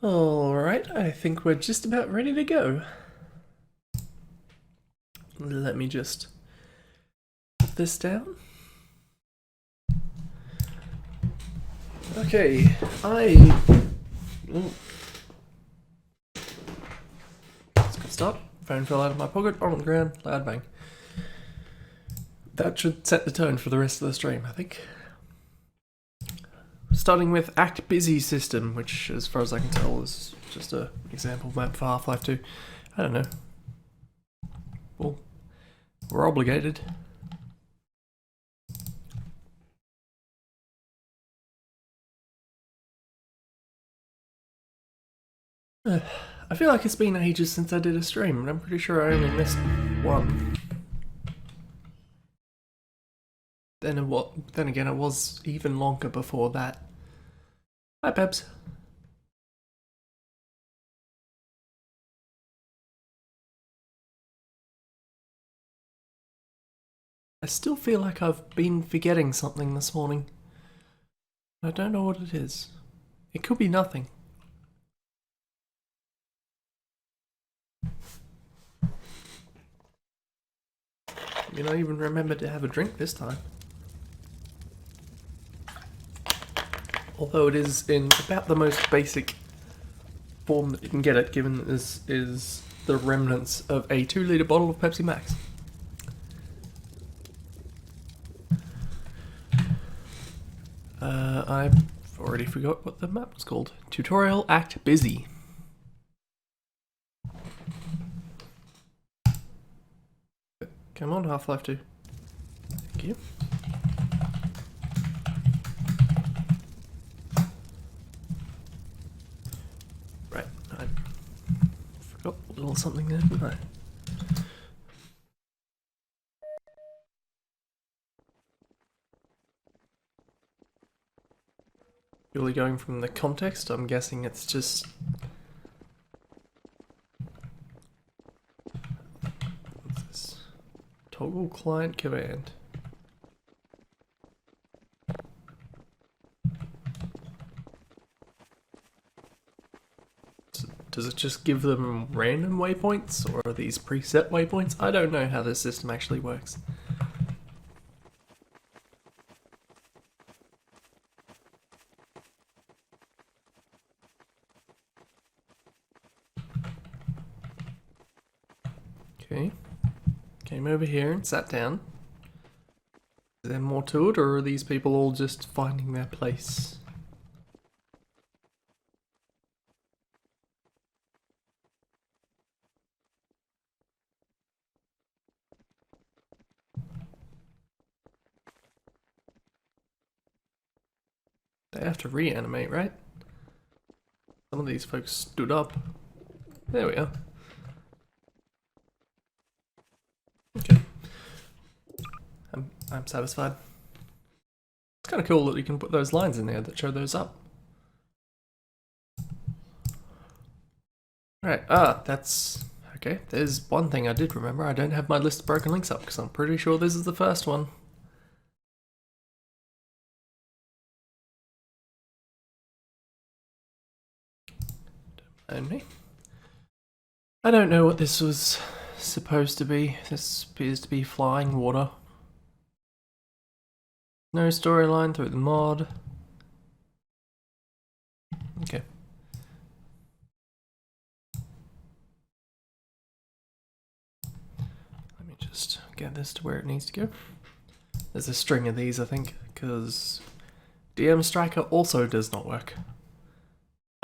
Alright, I think we're just about ready to go. Let me just put this down. Okay, That's a good start. Phone fell out of my pocket, on the ground, loud bang. That should set the tone for the rest of the stream, I think. Starting with Act Busy System, which, as far as I can tell, is just an example map for Half-Life 2. I don't know. Well, we're obligated. I feel like it's been ages since I did a stream, and I'm pretty sure I only missed one. Then again, it was even longer before that. Hi, Peps. I still feel like I've been forgetting something this morning. I don't know what it is. It could be nothing. I mean, I even remembered to have a drink this time. Although it is in about the most basic form that you can get it, given that this is the remnants of a 2-litre bottle of Pepsi Max. I've already forgot what the map was called. Tutorial Act Busy. Come on, Half-Life 2. Thank you. Right, I forgot a little something there, didn't I? Purely going from the context, I'm guessing it's just... What's this? Toggle client command. Does it just give them random waypoints, or are these preset waypoints? I don't know how this system actually works. Okay, came over here and sat down. Is there more to it, or are these people all just finding their place? They have to reanimate, right? Some of these folks stood up. There we are. Okay. I'm satisfied. It's kind of cool that you can put those lines in there that show those up. Right, that's... Okay, there's one thing I did remember. I don't have my list of broken links up, because I'm pretty sure this is the first one. Don't mind me. I don't know what this was supposed to be. This appears to be flying water. No storyline through the mod. Okay. Let me just get this to where it needs to go. There's a string of these, I think, because DM Striker also does not work.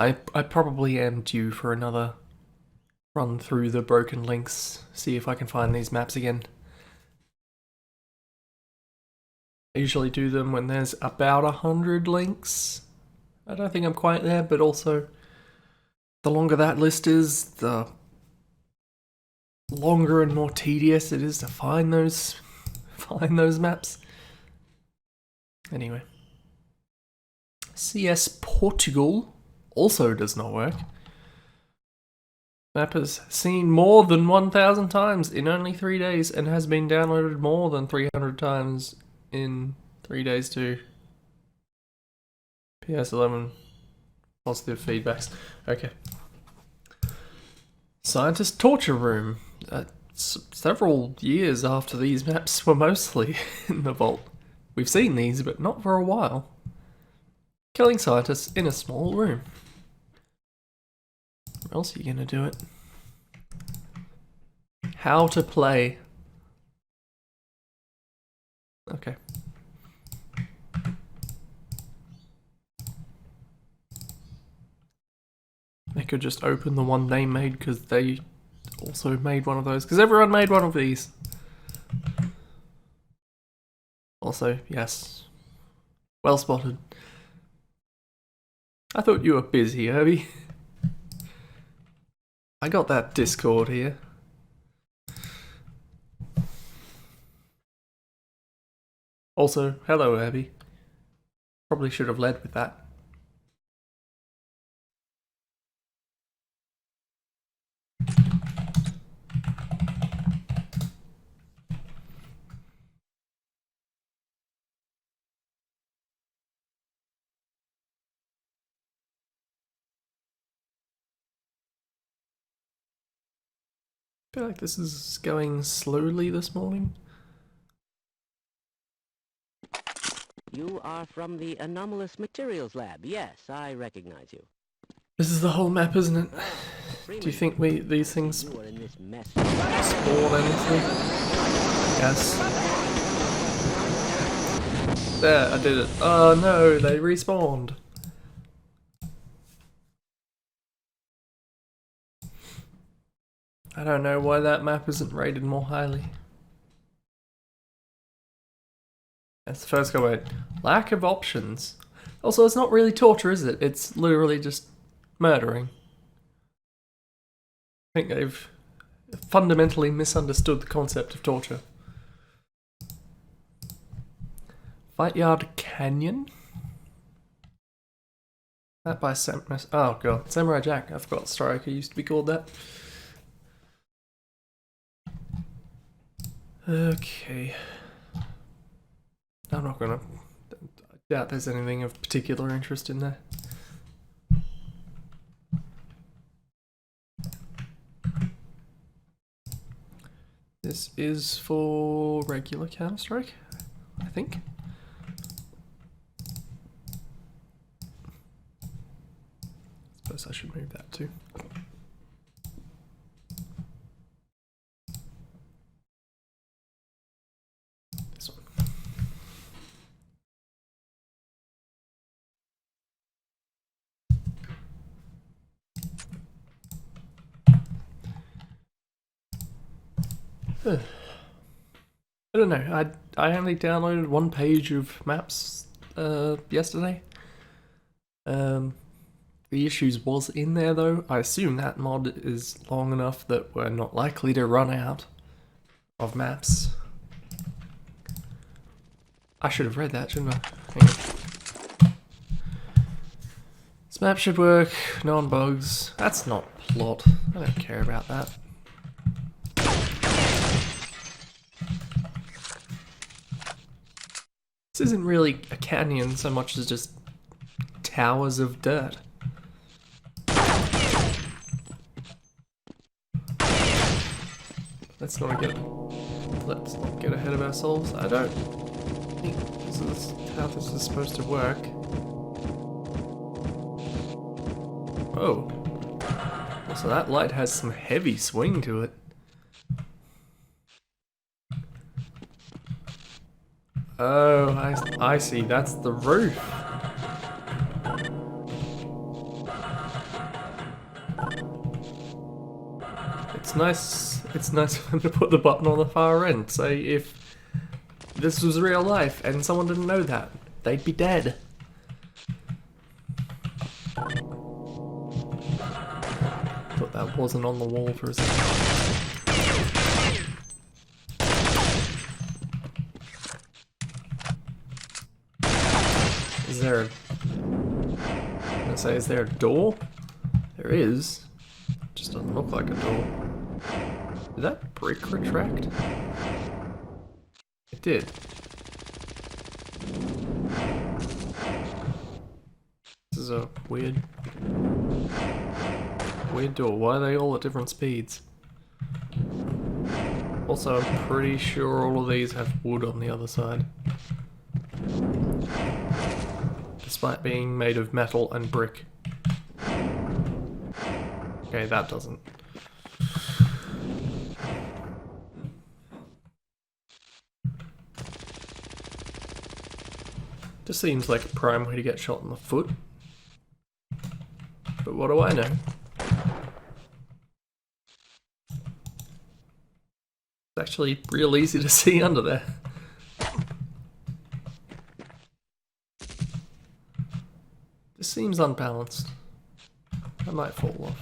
I probably am due for another run through the broken links, see if I can find these maps again. I usually do them when there's about 100 links. I don't think I'm quite there, but also the longer that list is, the longer and more tedious it is to find those maps. Anyway. CS Portugal also does not work. Map has seen more than 1,000 times in only 3 days and has been downloaded more than 300 times in 3 days too. PS11 positive feedbacks. Okay. Scientist torture room. Several years after these maps were mostly in the vault. We've seen these, but not for a while. Killing scientists in a small room. Where else are you gonna do it? How to play. Okay. They could just open the one they made because they also made one of those. Because everyone made one of these. Also, yes. Well spotted. I thought you were busy, Herbie. I got that Discord here. Also, hello, Herbie. Probably should have led with that. I feel like this is going slowly this morning. You are from the Anomalous Materials Lab. Yes, I recognize you. This is the whole map, isn't it? Do you think these things You are in this mess. spawn anything? Yes. There, I did it. Oh no, they respawned. I don't know why that map isn't rated more highly. That's the first comment. Lack of options. Also, it's not really torture, is it? It's literally just murdering. I think they've fundamentally misunderstood the concept of torture. Fight Yard Canyon? That by Samurai... Oh god, Samurai Jack. I forgot Striker used to be called that. Okay. I'm not gonna... I doubt there's anything of particular interest in there. This is for regular Counter-Strike, I think. I suppose I should move that too. This one. I don't know. I only downloaded one page of maps yesterday. The issues was in there though. I assume that mod is long enough that we're not likely to run out of maps. I should have read that, shouldn't I? Hang on. This map should work. Non-bugs. That's not plot. I don't care about that. This isn't really a canyon so much as just towers of dirt. Let's not get ahead of ourselves. I don't think this is how this is supposed to work. Oh. Also, that light has some heavy swing to it. Oh, I see. That's the roof. It's nice for them to put the button on the far end. So if this was real life and someone didn't know that, they'd be dead. Thought that wasn't on the wall for a second. Is there a... I'm gonna say, is there a door? There is. Just doesn't look like a door. Did that brick retract? It did. This is is a weird door. Why are they all at different speeds? Also, I'm pretty sure all of these have wood on the other side. Despite being made of metal and brick. Okay, that doesn't. Just seems like a prime way to get shot in the foot. But what do I know? It's actually real easy to see under there. This seems unbalanced. I might fall off.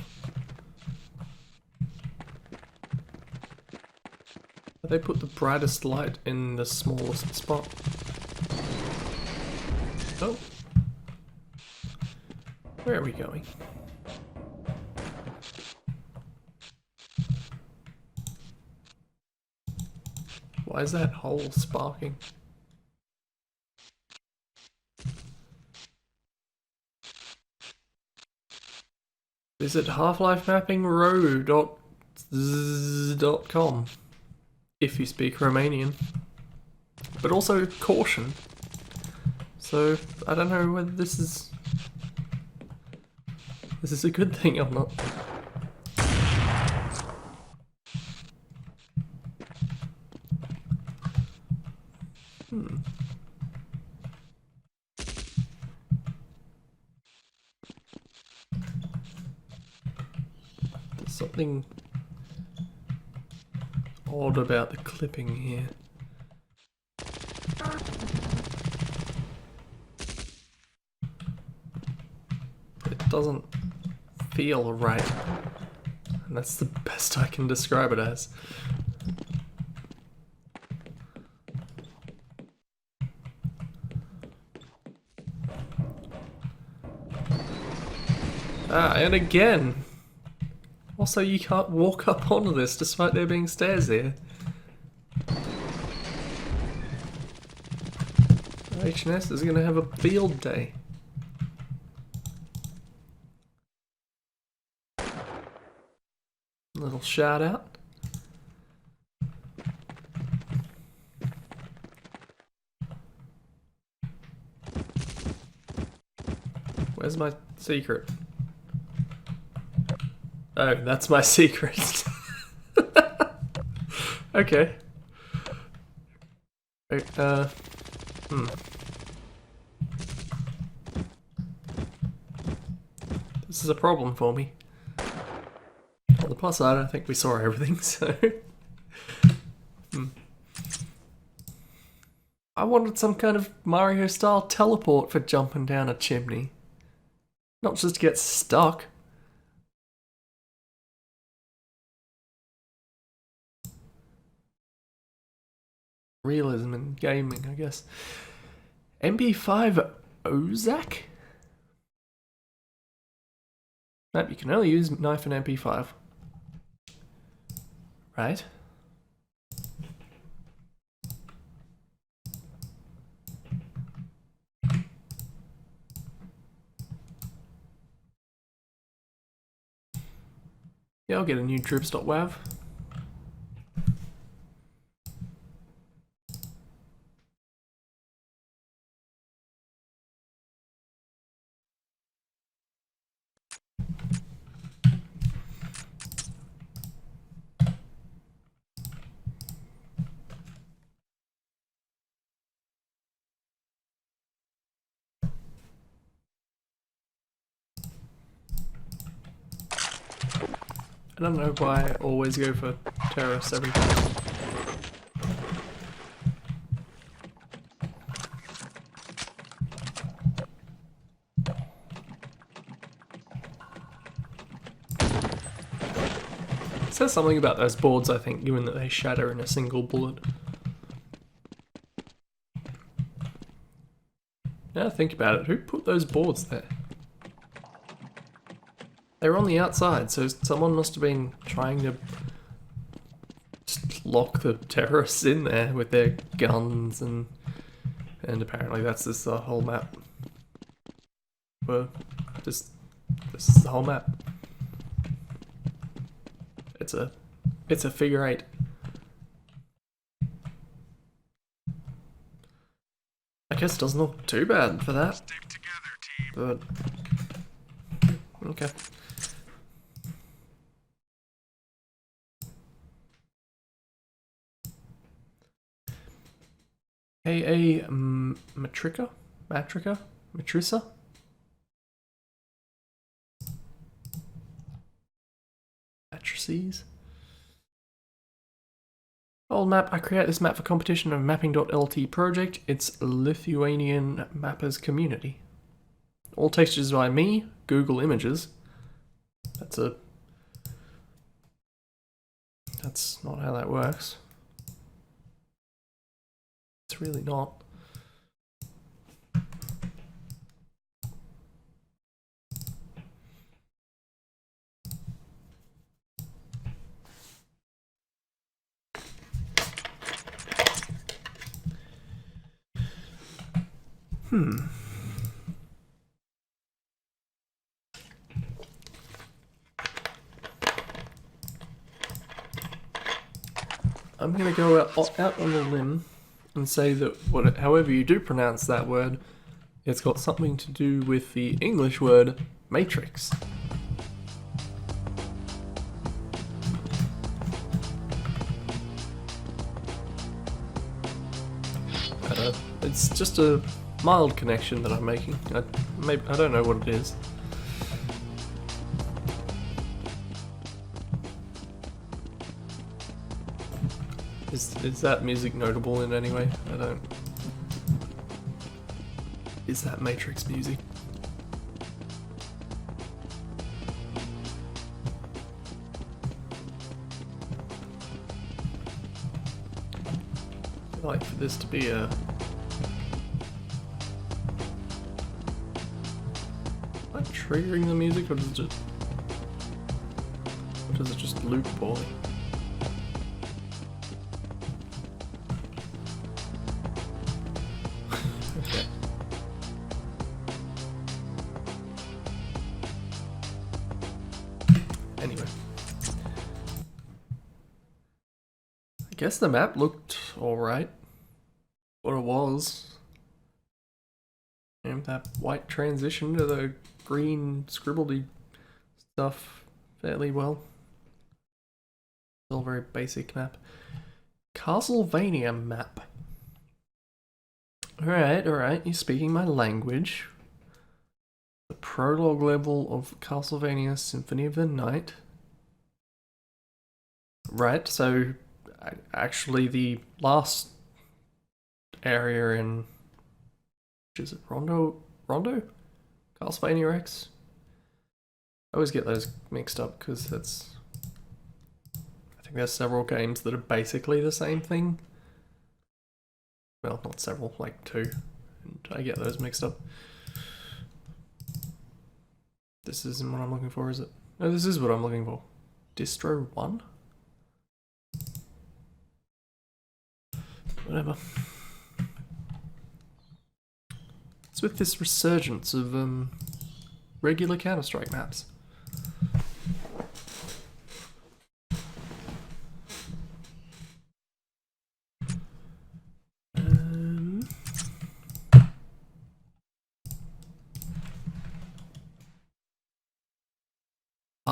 They put the brightest light in the smallest spot. Oh. Where are we going? Why is that hole sparking? Visit halflifemappingrow.com if you speak Romanian. But also caution. So I don't know whether this is a good thing or not. There's something odd about the clipping here. It doesn't feel right. And that's the best I can describe it as. Ah, and again! Also, you can't walk up onto this despite there being stairs here. HNS is gonna have a field day. Little shout out. Where's my secret? Oh, that's my secret. Okay. Wait, This is a problem for me. On the plus side, I think we saw everything, so... I wanted some kind of Mario-style teleport for jumping down a chimney. Not just to get stuck. Realism in gaming, I guess. MP5 Ozak? Nope, you can only use knife and MP5. Right? Yeah, I'll get a new troops.wav. I don't know why I always go for terrorists every time. It says something about those boards, I think, given that they shatter in a single bullet. Now think about it, who put those boards there? They were on the outside, so someone must have been trying to just lock the terrorists in there with their guns, and apparently that's just the whole map. Well, This is the whole map. It's a figure 8. I guess it doesn't look too bad for that. Stick together, team. But okay. Matrica? Matrissa? Matrices? Old map. I create this map for competition of mapping.lt project. It's Lithuanian mappers community. All textures by me, Google Images. That's not how that works. It's really not. I'm gonna go out on a limb and say that however you do pronounce that word, it's got something to do with the English word matrix. It's just a mild connection that I'm making. I don't know what it is. Is that music notable in any way? I don't. Is that Matrix music? I'd like for this to be a. Am I triggering the music, or does it just loop poorly? Anyway, I guess the map looked alright. What it was. And that white transition to the green scribbledy stuff fairly well. Still a very basic map. Castlevania map. Alright, you're speaking my language. The prologue level of Castlevania Symphony of the Night. Right, so actually the last area in, which is it, Rondo? Castlevania X? I always get those mixed up because I think there's several games that are basically the same thing. Well, not several, like 2. And I get those mixed up. This isn't what I'm looking for, is it? No, this is what I'm looking for. Distro 1? Whatever. It's with this resurgence of regular Counter-Strike maps.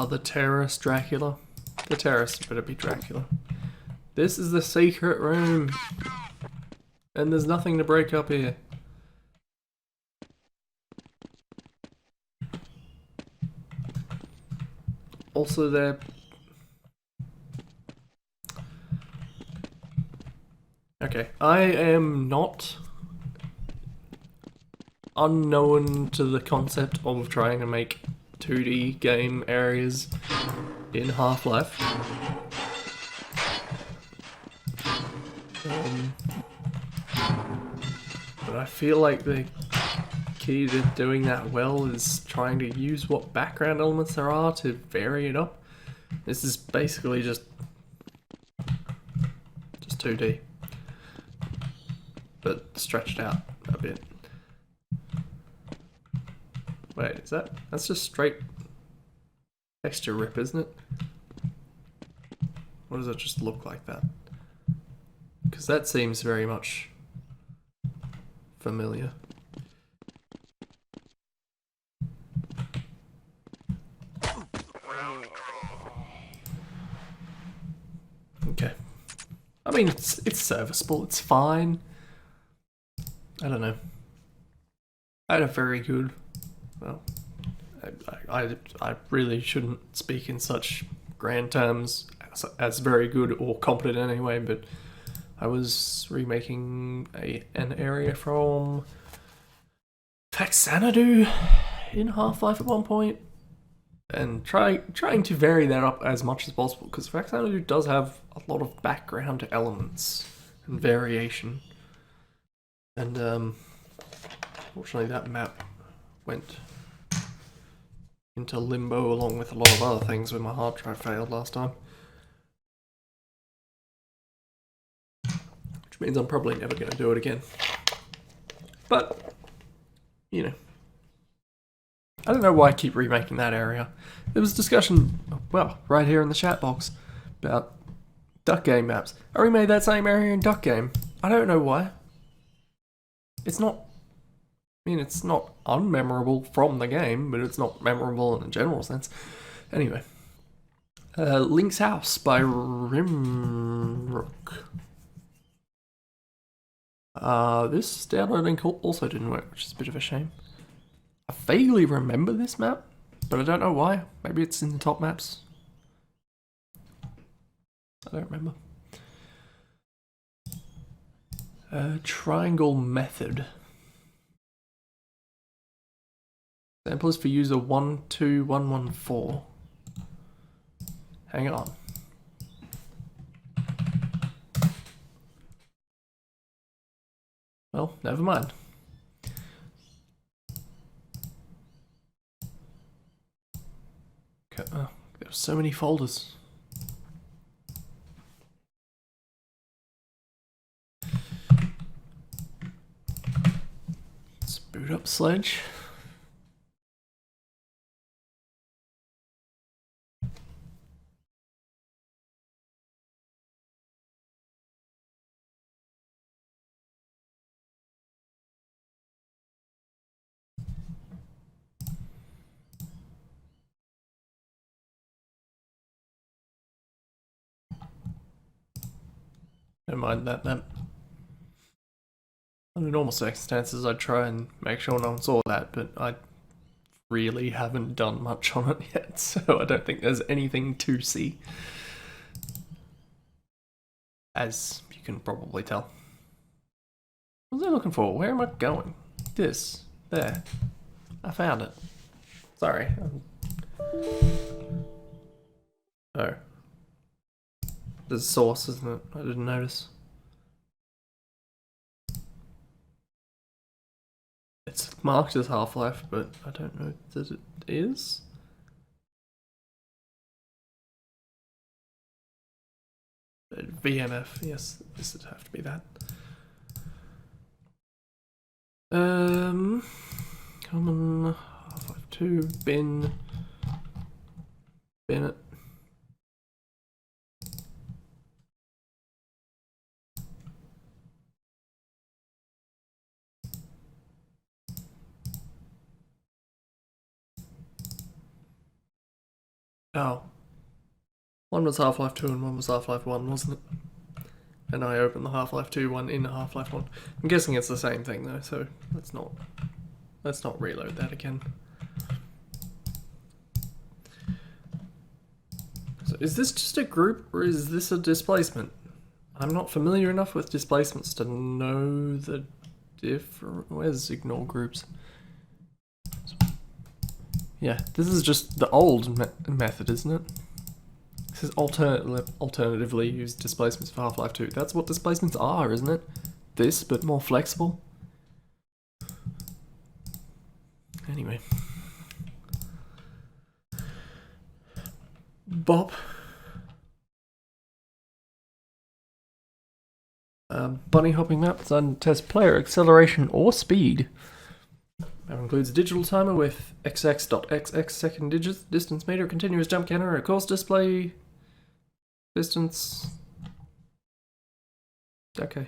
The terrorist Dracula. The terrorist better be Dracula. This is the secret room. And there's nothing to break up here. Also there... Okay, I am not unknown to the concept of trying to make 2D game areas in Half-Life. But I feel like the key to doing that well is trying to use what background elements there are to vary it up. This is basically just 2D, but stretched out a bit. Wait, is that? That's just straight texture rip, isn't it? Or does it just look like that? Because that seems very much familiar. Okay. I mean, it's serviceable. It's fine. I don't know. I had a very good. Well, I really shouldn't speak in such grand terms as very good or competent anyway, but I was remaking an area from Xanadu in Half-Life at one point, and trying to vary that up as much as possible, because Xanadu does have a lot of background elements and variation. And fortunately that map went into limbo along with a lot of other things when my hard drive failed last time. Which means I'm probably never going to do it again. But, you know. I don't know why I keep remaking that area. There was discussion, well, right here in the chat box, about Duck Game maps. I remade that same area in Duck Game. I don't know why. It's not... I mean, it's not unmemorable from the game, but it's not memorable in a general sense. Anyway. Link's House by Rimrook. This downloading also didn't work, which is a bit of a shame. I vaguely remember this map, but I don't know why. Maybe it's in the top maps. I don't remember. Triangle method. Sample is for user 12114. Hang on. Well, never mind. Okay, there's so many folders. Let's boot up Sledge. Never mind that map. Under normal circumstances, I'd try and make sure no one saw that, but I really haven't done much on it yet, so I don't think there's anything to see. As you can probably tell. What was I looking for? Where am I going? This. There. I found it. Sorry. Oh. There's a source, isn't it? I didn't notice. It's marked as Half-Life, but I don't know that it is. VMF, yes, this would have to be that. Common Half-Life 2, bin it. Oh. One was Half-Life 2 and one was Half-Life 1, wasn't it? And I opened the Half-Life 2 one in Half-Life 1. I'm guessing it's the same thing though, so let's not reload that again. So is this just a group or is this a displacement? I'm not familiar enough with displacements to know the different... Where's ignore groups? Yeah, this is just the old method, isn't it? This is alternatively used displacements for Half-Life 2. That's what displacements are, isn't it? This, but more flexible. Anyway. Bop. Bunny hopping maps and test player acceleration or speed. Map includes a digital timer with xx.xx second digits, distance meter, continuous jump counter, a course display, distance. Okay.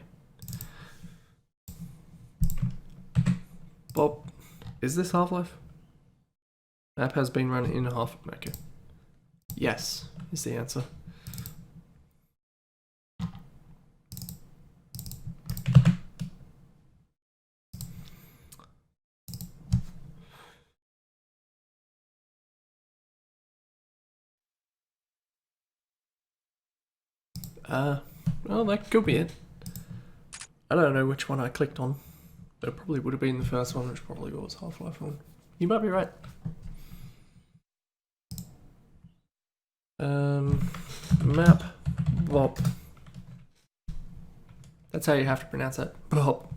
Bob, is this Half-Life? Map has been run in half. Okay. Yes, is the answer. Well, that could be it. I don't know which one I clicked on, but it probably would have been the first one, which probably was Half-Life 1. You might be right. Map Bob. That's how you have to pronounce that. Bob.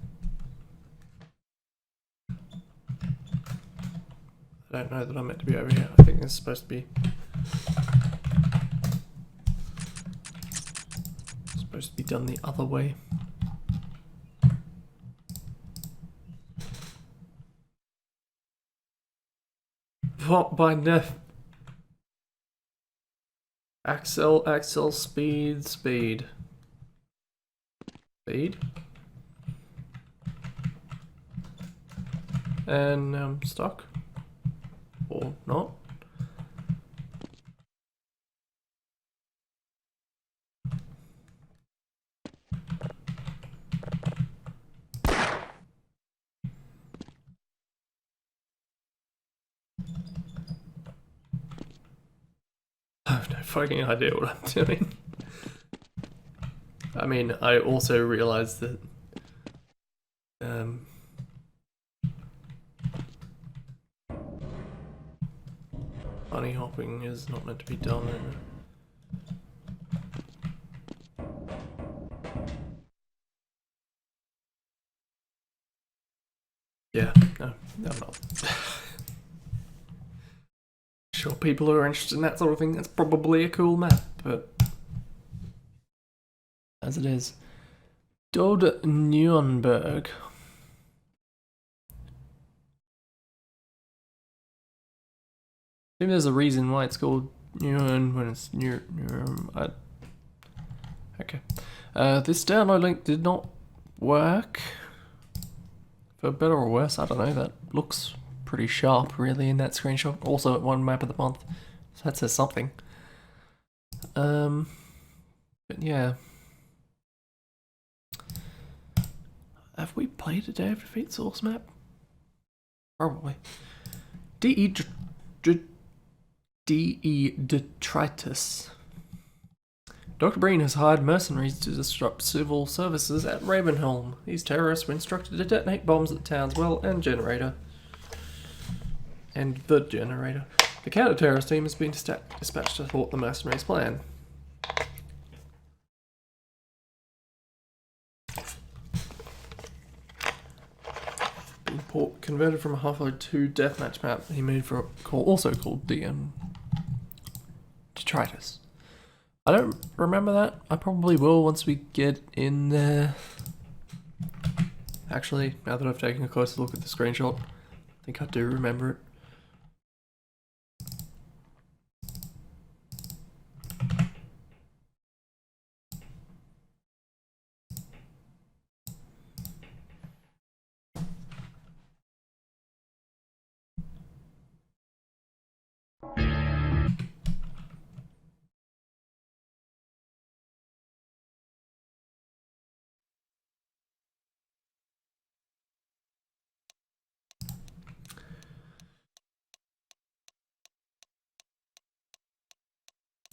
I don't know that I'm meant to be over here. I think it's supposed to be done the other way. What by Nef? Axel, speed. And stock or not. I have no fucking idea what I'm doing. I mean, I also realized that bunny hopping is not meant to be done in yeah, no, I'm not. Sure, people who are interested in that sort of thing, that's probably a cool map, but as it is. Dod Nuremberg. I think there's a reason why it's called Nurem when it's Nurem. Okay. This download link did not work. For better or worse, I don't know. That looks pretty sharp, really, in that screenshot. Also, at one map of the month, so that says something. But yeah. Have we played a Day of Defeat source map? Probably. DE Detritus. Dr. Breen has hired mercenaries to disrupt civil services at Ravenholm. These terrorists were instructed to detonate bombs at the town's well and generator. And the generator. The counter-terrorist team has been dispatched to thwart the mercenaries' plan. Port converted from a Half-Life 2 deathmatch map he made for also called Detritus. I don't remember that. I probably will once we get in there. Actually, now that I've taken a closer look at the screenshot, I think I do remember it.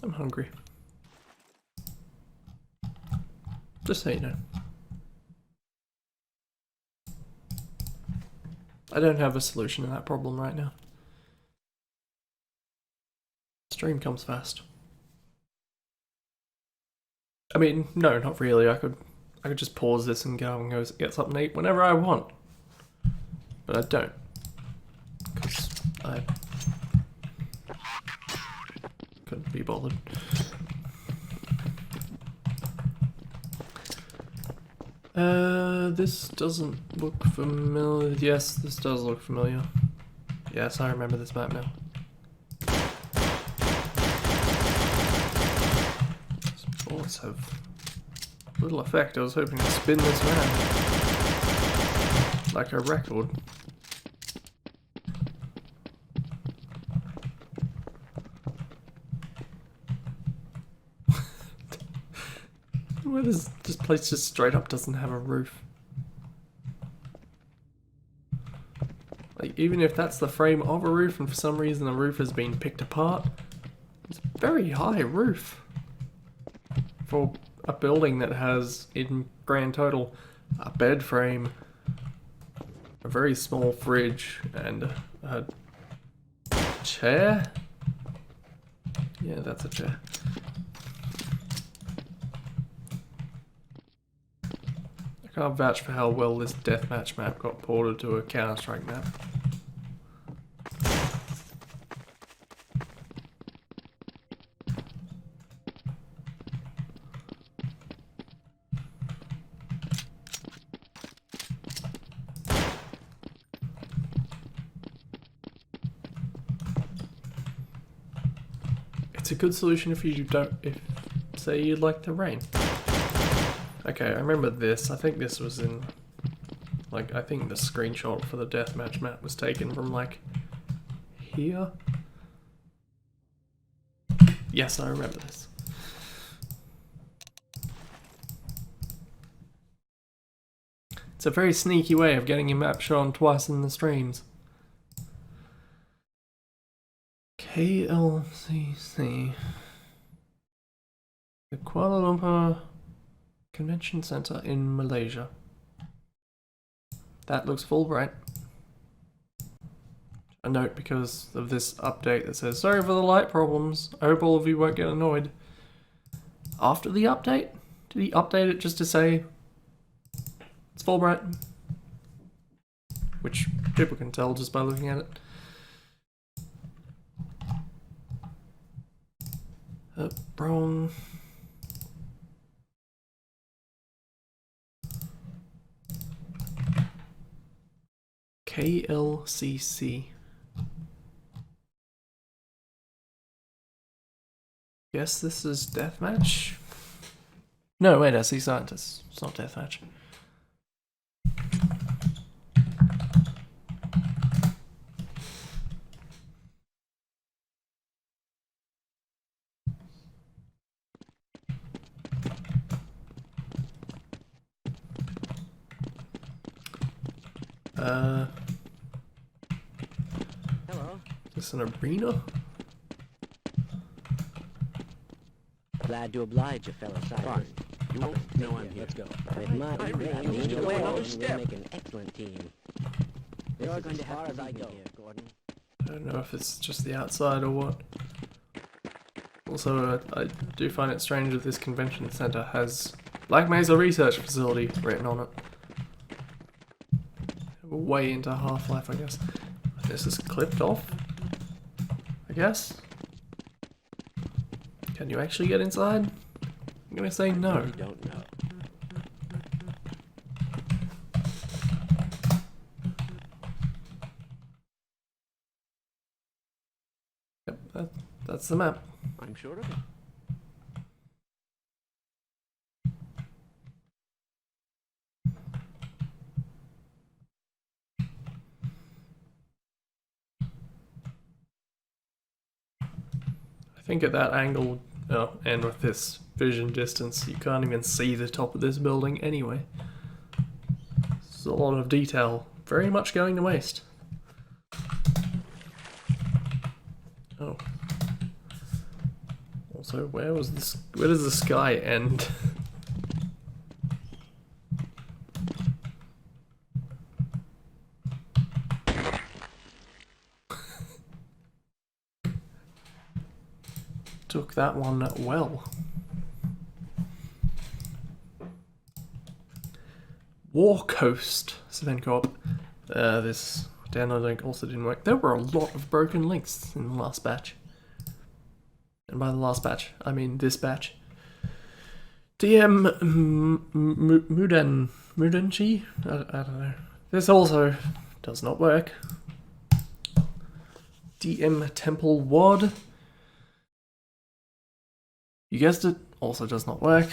I'm hungry. Just so you know. I don't have a solution to that problem right now. Stream comes fast. I mean, no, not really. I could just pause this and go and go get something to eat whenever I want. But I don't. Because I couldn't be bothered. This doesn't look familiar. Yes, this does look familiar. Yes, I remember this map now. These bullets have little effect. I was hoping to spin this round like a record. Where this place just straight up doesn't have a roof. Like, even if that's the frame of a roof and for some reason the roof has been picked apart, it's a very high roof for a building that has, in grand total, a bed frame, a very small fridge, and a chair? Yeah, that's a chair. I can't vouch for how well this deathmatch map got ported to a Counter-Strike map. It's a good solution if you don't, say you'd like to rain. Okay, I remember this. I think this was in, like, I think the screenshot for the deathmatch map was taken from, like, here. Yes, I remember this. It's a very sneaky way of getting your map shown twice in the streams. KLCC. The Kuala Lumpur Convention Center in Malaysia. That looks Fulbright. A note because of this update that says, sorry for the light problems. I hope all of you won't get annoyed. After the update? Did he update it just to say it's Fulbright? Which people can tell just by looking at it. Wrong. KLCC. Guess this is deathmatch? No, wait, I see scientists. It's not deathmatch. Hello. Is this an arena? Glad to oblige a fellow scientist. You won't know I'm here. Let's go. With my range away, we'll make an excellent team. This is going to have as I go here, Gordon. I don't know if it's just the outside or what. Also, I do find it strange that this convention center has Black Mesa Research Facility written on it. Way into Half-Life, I guess. This is clipped off, I guess. Can you actually get inside? I'm gonna say no. I don't know. Yep, that's the map. I'm sure of it. I think at that angle, and with this vision distance, you can't even see the top of this building anyway. There's a lot of detail, very much going to waste. Oh. Also, where does the sky end? Took that one well. War Coast, Sven Co-op. This download link also didn't work. There were a lot of broken links in the last batch. And by the last batch, I mean this batch. DM Mudenchi? I don't know. This also does not work. DM Temple Wad. You guessed it, also does not work.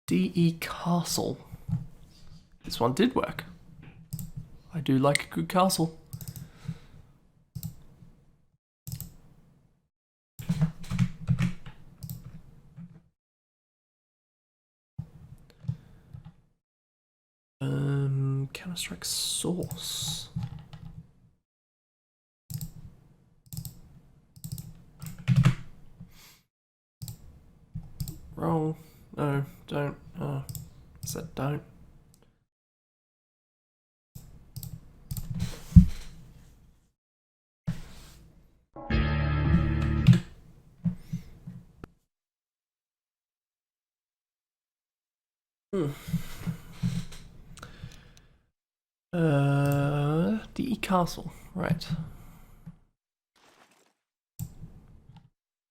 DE Castle. This one did work. I do like a good castle. Counter-Strike Source. Wrong. No, don't. I said don't. DE Castle, right.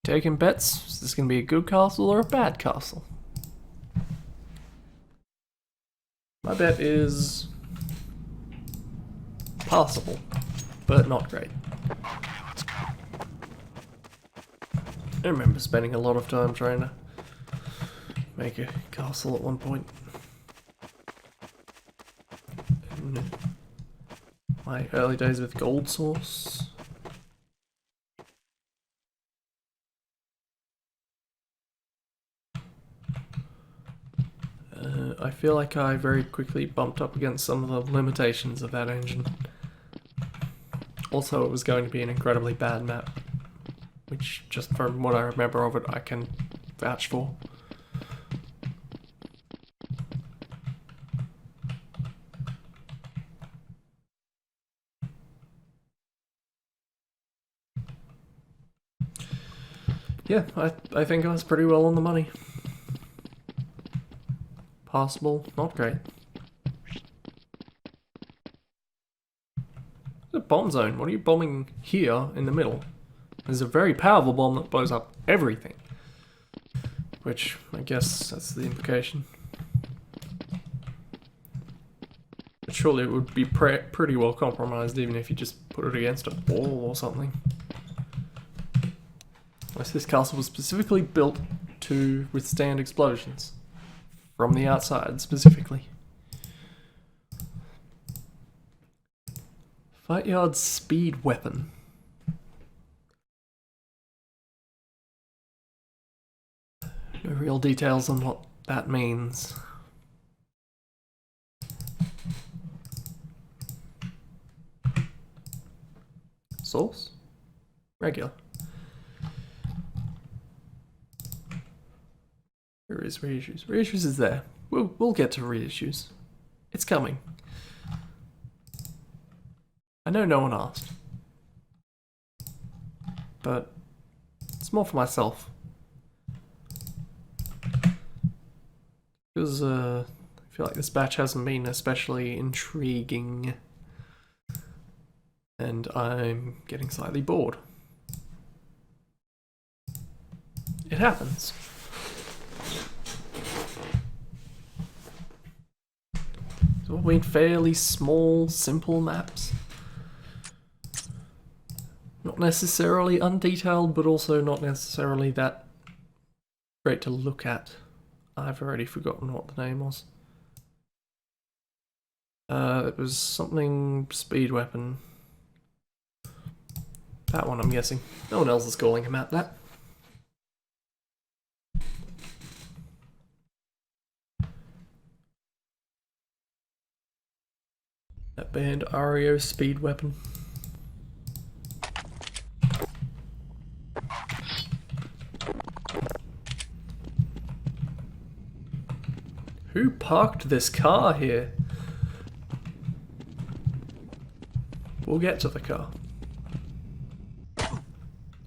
Taking bets, is this going to be a good castle or a bad castle? My bet is passable, but not great. Okay, let's go. I remember spending a lot of time trying to make a castle at one point. In my early days with Gold Source. I feel like I very quickly bumped up against some of the limitations of that engine. Also, it was going to be an incredibly bad map, which, just from what I remember of it, I can vouch for. Yeah, I think I was pretty well on the money. Possible, not great. It's a bomb zone. What are you bombing here in the middle? There's a very powerful bomb that blows up everything. Which, I guess that's the implication. But surely it would be pretty well compromised even if you just put it against a wall or something. Unless this castle was specifically built to withstand explosions. From the outside, specifically. Fight Yard Speed Weapon. No real details on what that means. Source? Regular. Where is Reissues? Reissues is there. We'll get to Reissues. It's coming. I know no one asked. But it's more for myself. Because I feel like this batch hasn't been especially intriguing. And I'm getting slightly bored. It happens. So we've been fairly small, simple maps. Not necessarily undetailed, but also not necessarily that great to look at. I've already forgotten what the name was. It was something speed weapon. That one, I'm guessing. No one else is calling him out that. That band REO speed weapon. Who parked this car here? We'll get to the car.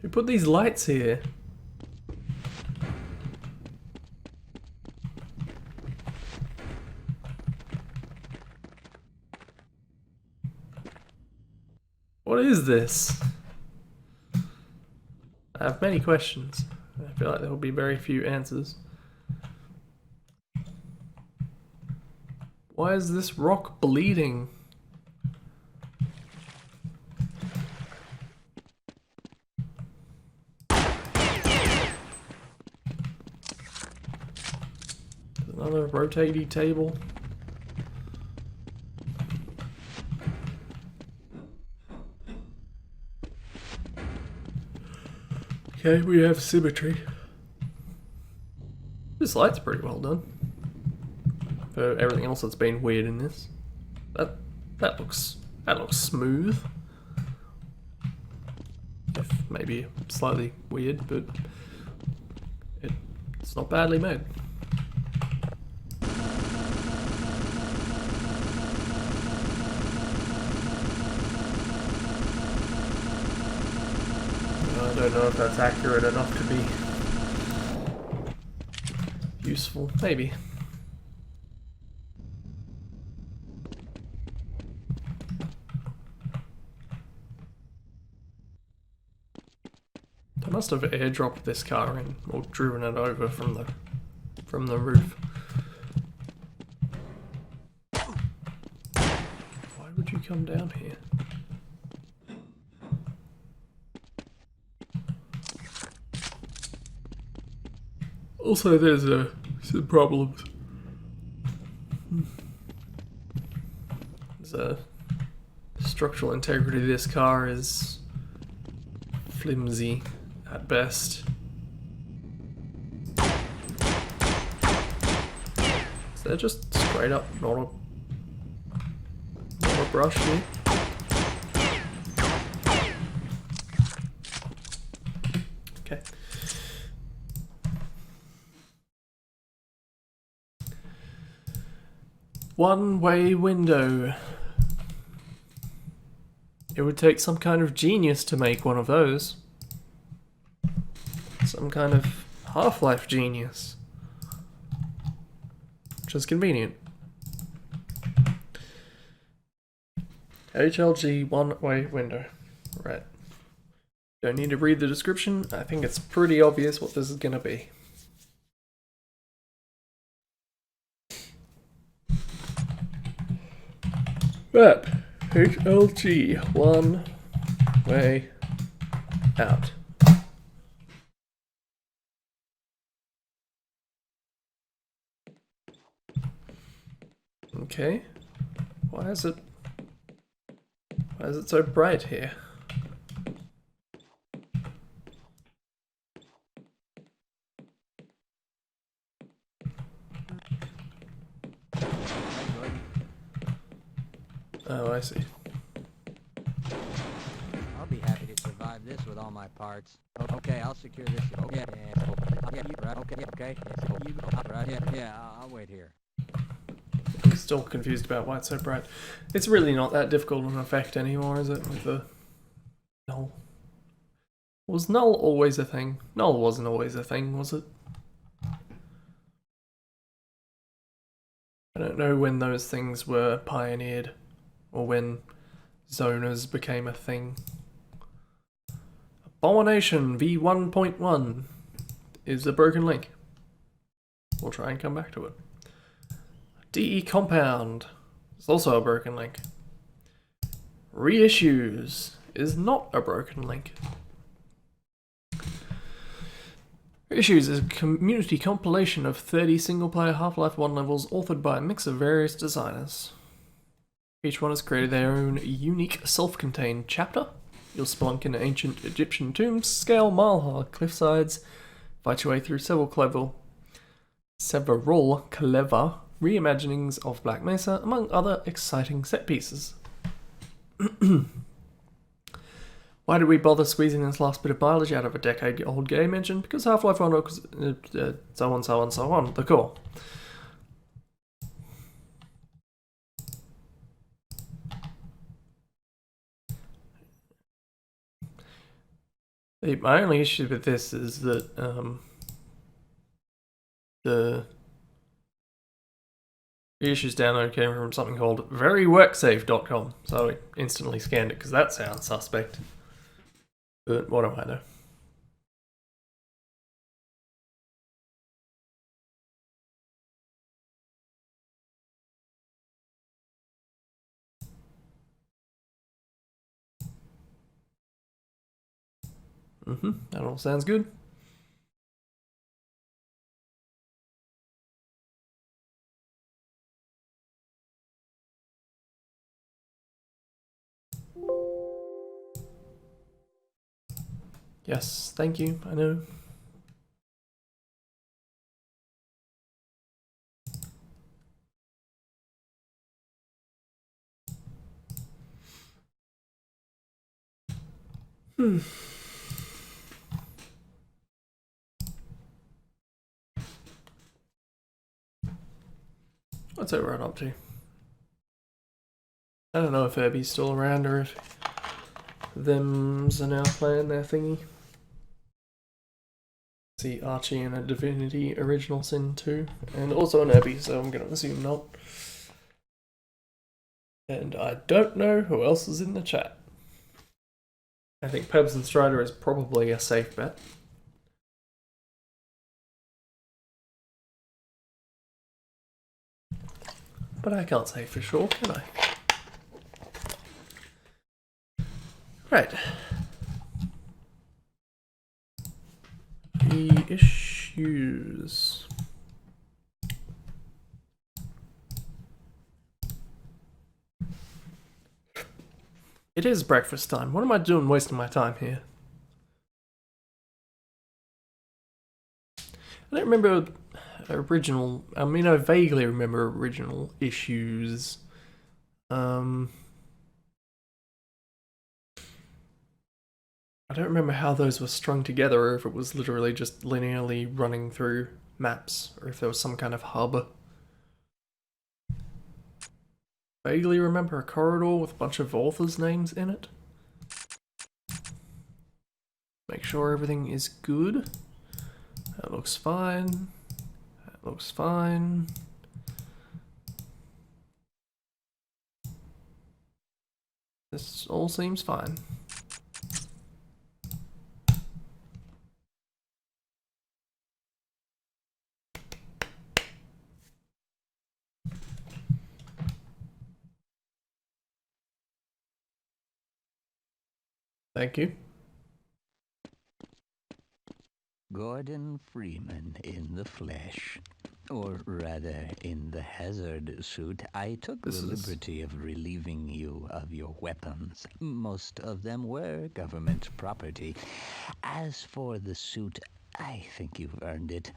Who put these lights here? What is this? have many questions. I feel like there will be very few answers. Why is this rock bleeding? Another rotating table. Okay, we have symmetry. This light's pretty well done. For everything else that's been weird in this. That looks smooth. If maybe slightly weird, but it's not badly made. I don't know if that's accurate enough to be useful. Maybe. They must have airdropped this car in or driven it over from the roof. Why would you come down here? Also, there's some problems. The structural integrity of this car is flimsy at best. Is that just straight up not a brush here? Okay. One-way window. It would take some kind of genius to make one of those. Some kind of Half-Life genius. Which is convenient. HLG one-way window. Right. Don't need to read the description. I think it's pretty obvious what this is going to be. Right. HLG one way out. Okay. Why is it so bright here? Oh, I see. I'll be happy to survive this with all my parts. Okay, I'll secure this. Okay, right. Okay. You go. Right. Yeah. I'll wait here. I'm still confused about why it's so bright. It's really not that difficult an effect anymore, is it? With the null. Was null always a thing? Null wasn't always a thing, was it? I don't know when those things were pioneered, or when zoners became a thing. Abomination v1.1 is a broken link. We'll try and come back to it. DE compound is also a broken link. Reissues is not a broken link. Reissues is a community compilation of 30 single-player Half-Life 1 levels authored by a mix of various designers. Each one has created their own unique self-contained chapter. You'll spelunk in ancient Egyptian tombs, scale mile-high cliffsides, fight your way through several clever reimaginings of Black Mesa, among other exciting set pieces. Why did we bother squeezing this last bit of mileage out of a decade-old game engine? Because Half-Life 1 was so on, the core. My only issue with this is that the issues download came from something called veryworksafe.com, so I instantly scanned it because that sounds suspect. But what do I know? That all sounds good. Yes, thank you, I know. What's everyone up to? I don't know if Herbie's still around or if them's are now playing their thingy. See Archie in a Divinity Original Sin 2, and also an Herbie, so I'm gonna assume not. And I don't know who else is in the chat. I think Pebs and Strider is probably a safe bet. But I can't say for sure, can I? Right. Reissues. It is breakfast time. What am I doing wasting my time here? I don't remember original... I mean, I vaguely remember original issues. I don't remember how those were strung together, or if it was literally just linearly running through maps, or if there was some kind of hub. Vaguely remember a corridor with a bunch of authors' names in it. Make sure everything is good. That looks fine. That looks fine. This all seems fine. Thank you. Gordon Freeman in the flesh. Or rather, in the hazard suit. I took the liberty of relieving you of your weapons. Most of them were government property. As for the suit, I think you've earned it.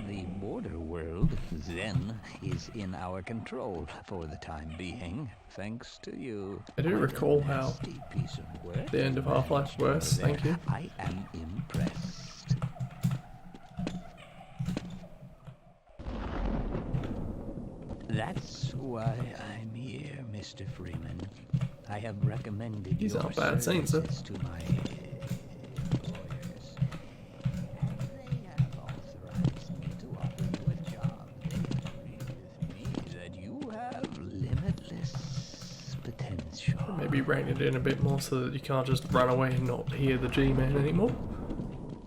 The border world, Zen, is in our control for the time being, thanks to you. I do recall how Piece of work the end of Half-Life was, thank you. I am impressed. That's why I'm here, Mr. Freeman. I have recommended These your aren't bad saying, sir. services to my employers. And they have authorized me to offer you a job. They agree with me that you have limitless potential. Maybe rein it in a bit more so that you can't just run away and not hear the G-Man anymore.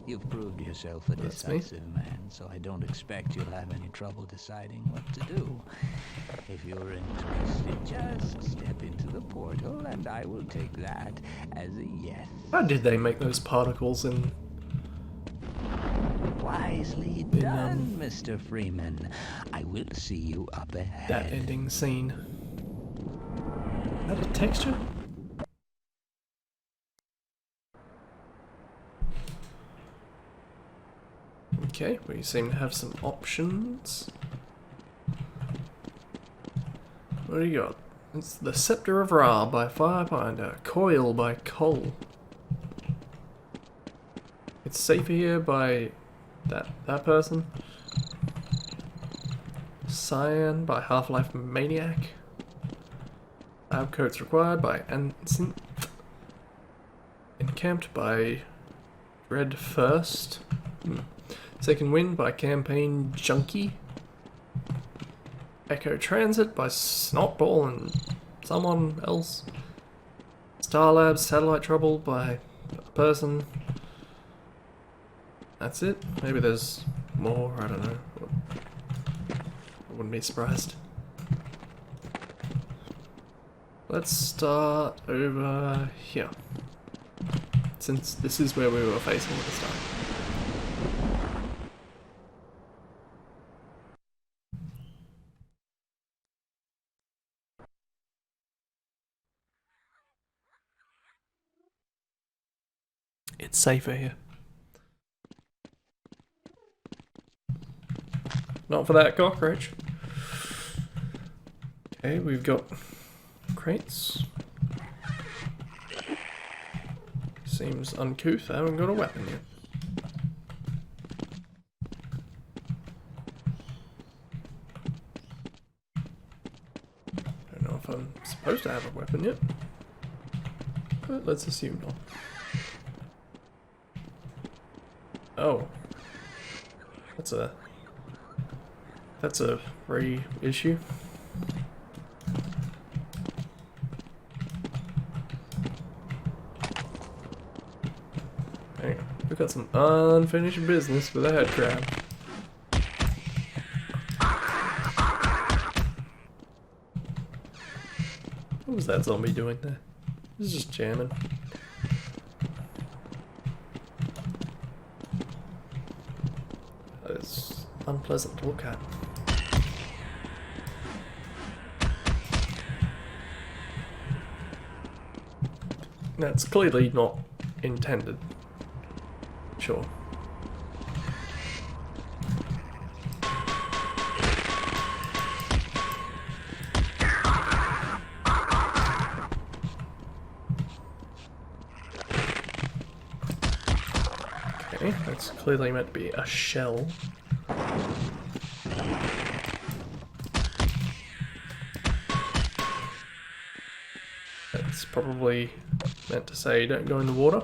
You've proved yourself a That's me. decisive man, so I don't expect you'll have any trouble deciding what to do. If you're interested, just step into the portal, and I will take that as a yes. How did they make those particles in... Wisely done, Mr. Freeman. I will see you up ahead. that ending scene? Is that a texture? Okay, we seem to have some options. What do you got? It's The Scepter of Ra by Firebinder, Coil by Cole. It's Safer Here by that person. Cyan by Half-Life Maniac. Lab Coats Required by Anson. Encamped by Dread First. Second Wind by Campaign Junkie. Echo Transit by Snotball and someone else. Star Labs Satellite Trouble by a person. That's it? Maybe there's more, I don't know. I wouldn't be surprised. Let's start over here, since this is where we were facing at the start. It's safer here. Not for that cockroach. Okay, we've got crates. Seems uncouth. I haven't got a weapon yet. Don't know if I'm supposed to have a weapon yet, but let's assume not. Oh, that's a reissue. Hang on, we've got some unfinished business with a head crab. What was that zombie doing there? He's just jamming. It's unpleasant to look at. That's clearly not intended. Sure. Okay, that's clearly meant to be a shell. That's probably meant to say don't go in the water.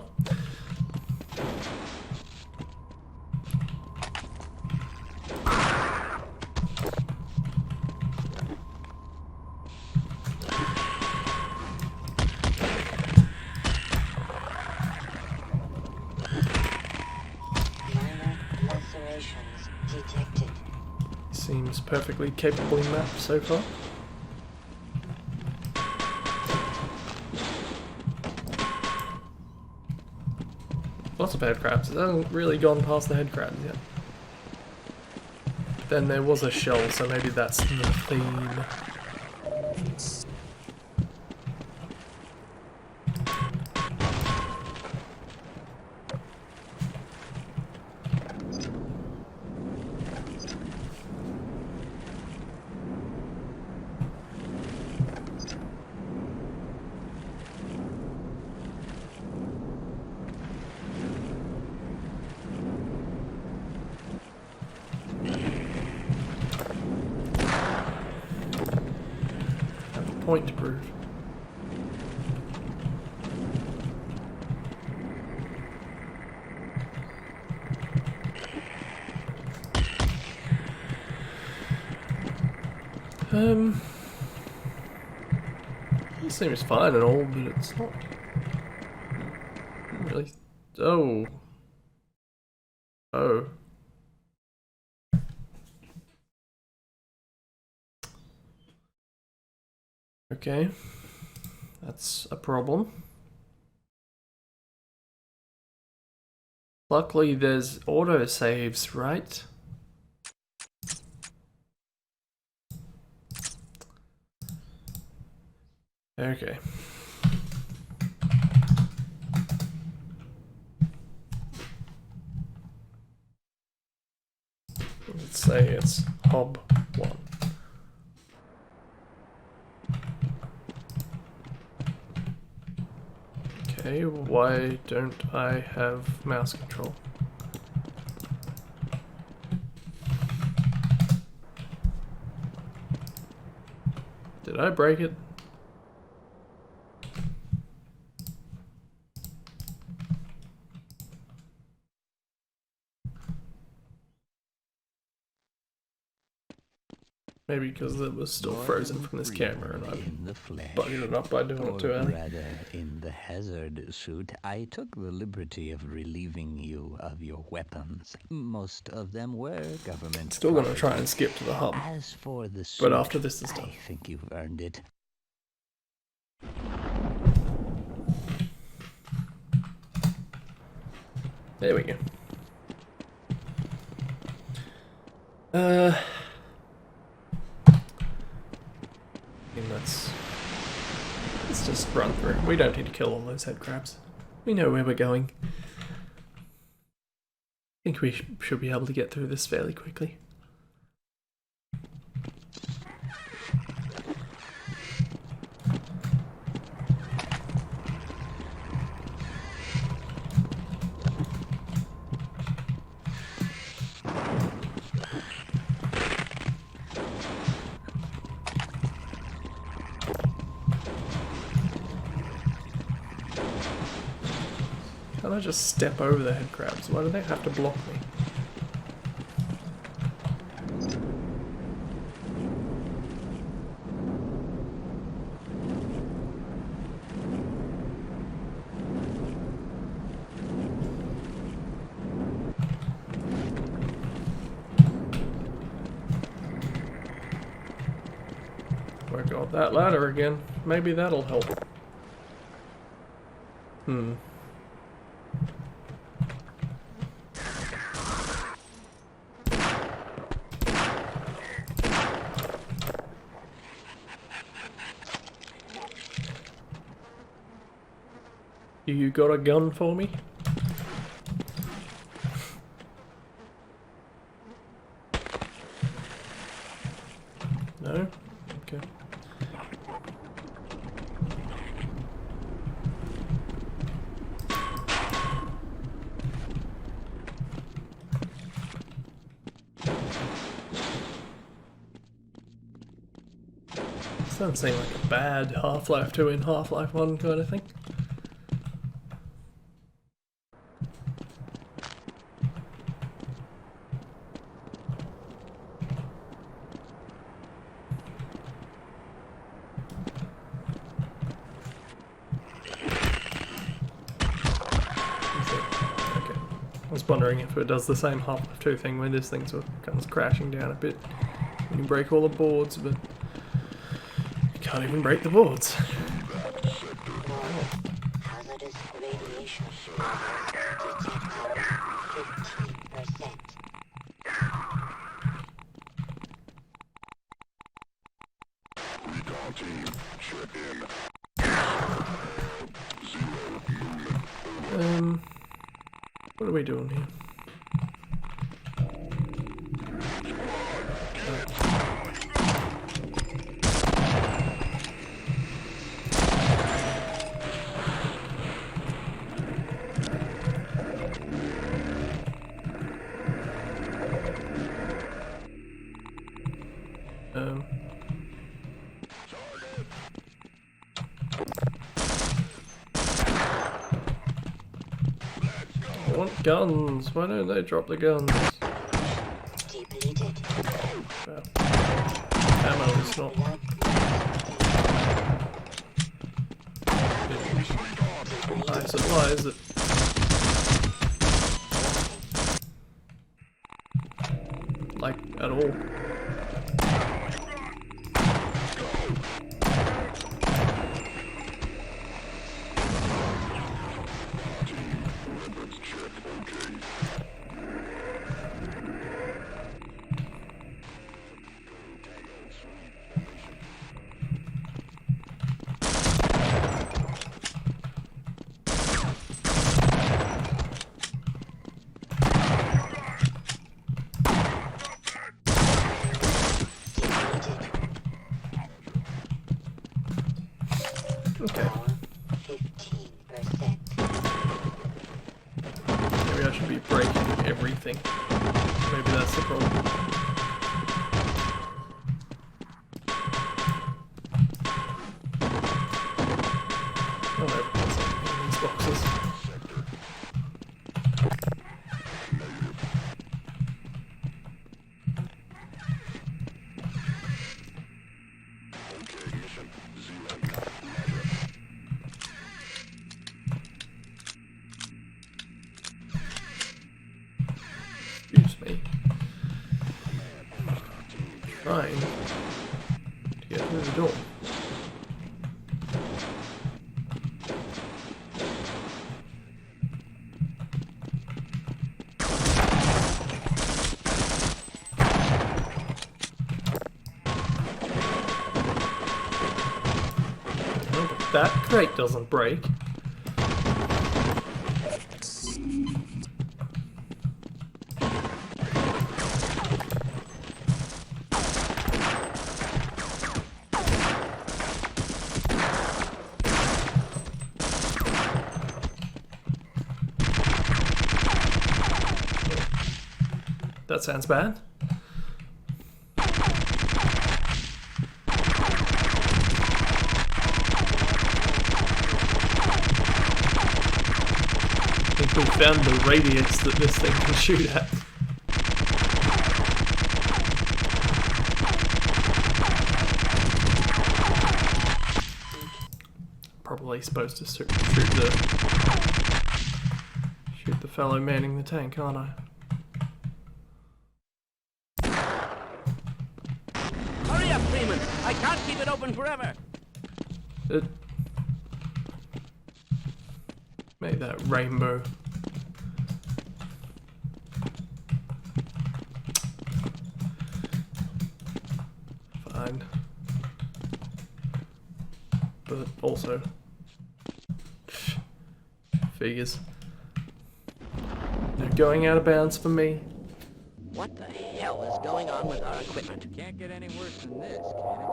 Seems perfectly capable map so far. Lots of head crabs. It hasn't really gone past the head crabs yet. Then there was a shell, so maybe that's the theme. Point to prove. It seems fine and all, but it's not really. Oh. Oh. Okay, that's a problem. Luckily there's auto saves, right? Okay. Let's say it's Hob 1. Okay, why don't I have mouse control? Did I break it? Maybe because it was still frozen from this camera and I buggered it up by doing it too early. Rather, in the hazard suit, I took the liberty of relieving you of your weapons. Most of them were government. Still gonna try and skip to the hub. As for the suit, But after this is done. I think you've earned it. There we go. Let's just run through. We don't need to kill all those head crabs. We know where we're going. I think we should be able to get through this fairly quickly. Can't I just step over the head crabs? Why do they have to block me? Oh my god, that ladder again. Maybe that'll help. You got a gun for me? No? Okay. This doesn't seem like a bad Half-Life 2 in Half-Life 1 kind of thing. I was wondering if it does the same Half-Life 2 thing where this thing sort of comes crashing down a bit when you break all the boards, but you can't even break the boards. Hazardous radiation detected 15%. Recon team, check in. What are we doing here? I want guns. Why don't they drop the guns? Depleted. Well, ammo is not. High supply, is it? Like, at all. Okay. 15%. Maybe I should be breaking everything. Maybe that's the problem. Oh no, that's not in these boxes. Excuse me. Trying to get through the door. Oh, but that crate doesn't break. That sounds bad. I think we found the radius that this thing can shoot at. Probably supposed to shoot the fellow manning the tank, aren't I? Hurry up, Freeman! I can't keep it open forever! Make that rainbow. Fine. But also... figures. They're going out of bounds for me. What the hell is going on with our equipment? Can't get any worse than this, can it?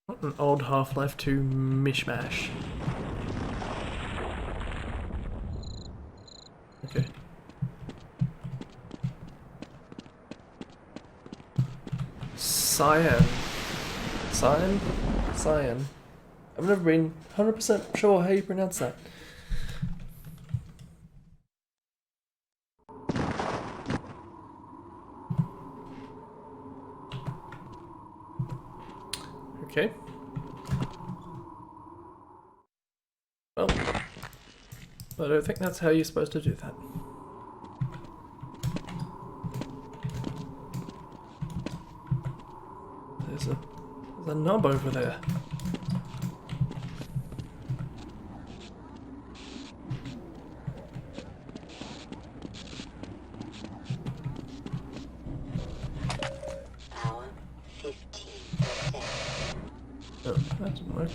What an odd Half-Life 2 mishmash. Okay. Cyan. Cyan? Cyan. I've never been 100% sure how you pronounce that. Okay. Well, I don't think that's how you're supposed to do that. There's a knob over there. Power 15%. Oh, that didn't work.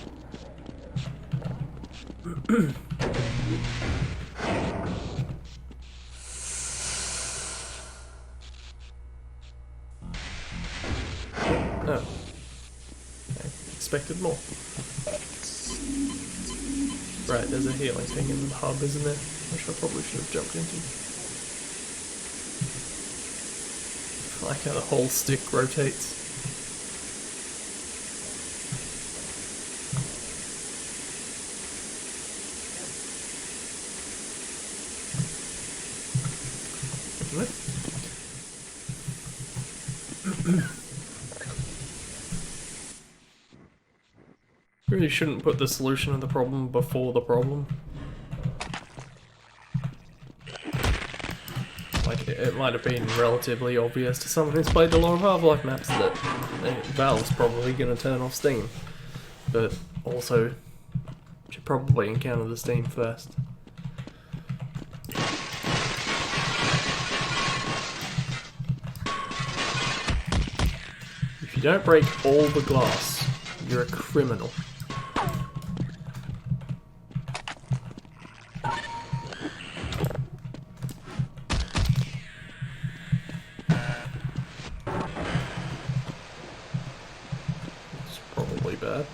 Oh. I expected more. Right, there's a healing thing in the hub, isn't there? Which I probably should have jumped into. I like how the whole stick rotates. Really shouldn't put the solution of the problem before the problem. Like, it might have been relatively obvious to someone who's played a lot of Half-Life maps that Valve's probably going to turn off Steam. But also, should probably encounter the Steam first. If you don't break all the glass, you're a criminal. It's probably bad.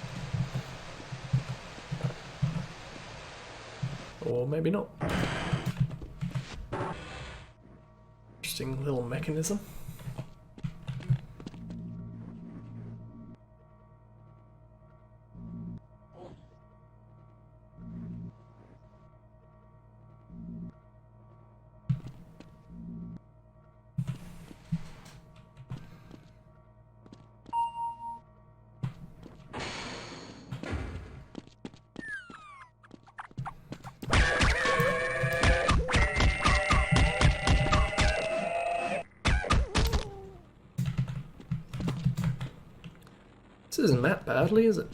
Or maybe not. Interesting little mechanism. This isn't that badly, is it?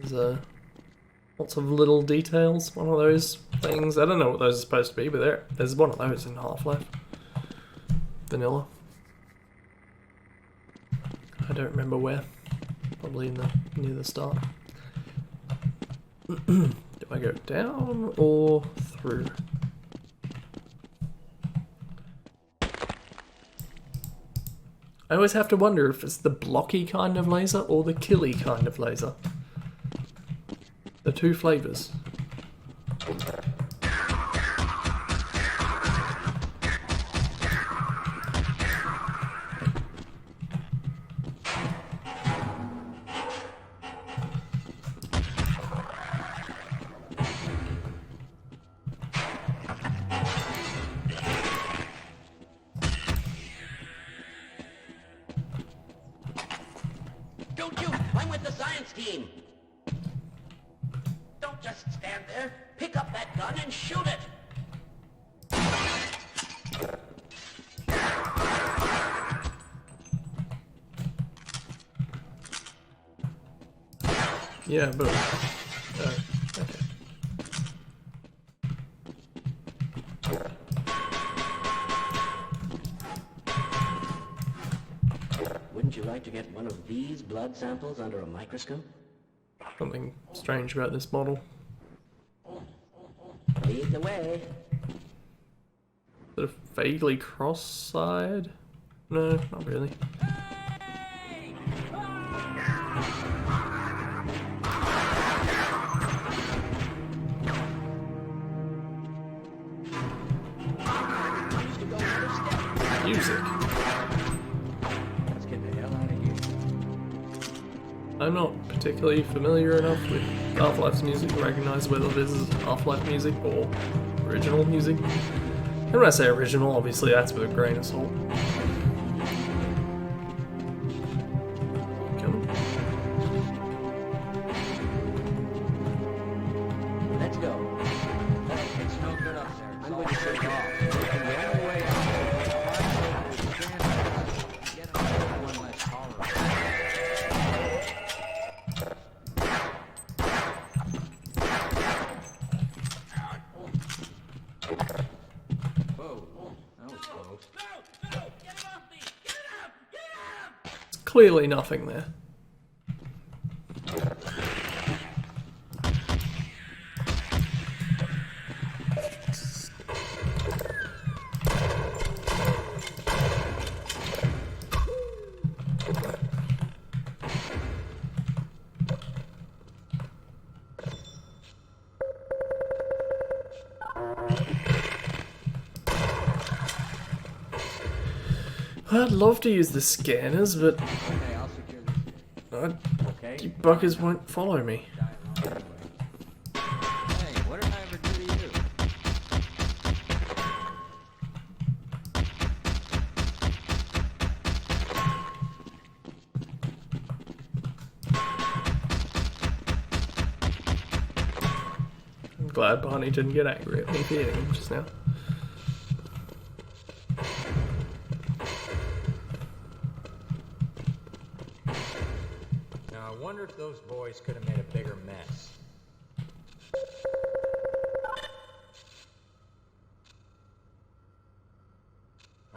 There's lots of little details. One of those things. I don't know what those are supposed to be, but there's one of those in Half-Life. Vanilla. I don't remember where. Probably near the start. Do I go down or through? I always have to wonder if it's the blocky kind of laser or the killy kind of laser. The two flavors. Don't you? I'm with the science team. Don't just stand there. Pick up that gun and shoot it. Yeah, but okay. Wouldn't you like to get one of these blood samples under a microscope? Something strange about this model. Lead the way. Sort of vaguely cross-eyed? No, not really. Music. Let's get the hell out of here. I'm not particularly familiar enough with Half-Life's music to recognize whether this is Half-Life music or original music. And when I say original, obviously that's with a grain of salt. Coming. Let's go. It's no good up there. I'm going to take off. And the only way out is to get one less tolerant. Whoa, that was close. There's clearly nothing there. I'd love to use the scanners, but Okay, I'll secure this. Okay. you buggers won't follow me. Hey, what did I ever do to you? I'm glad Barney didn't get angry at me for hitting him just now. Now, I wonder if those boys could have made a bigger mess.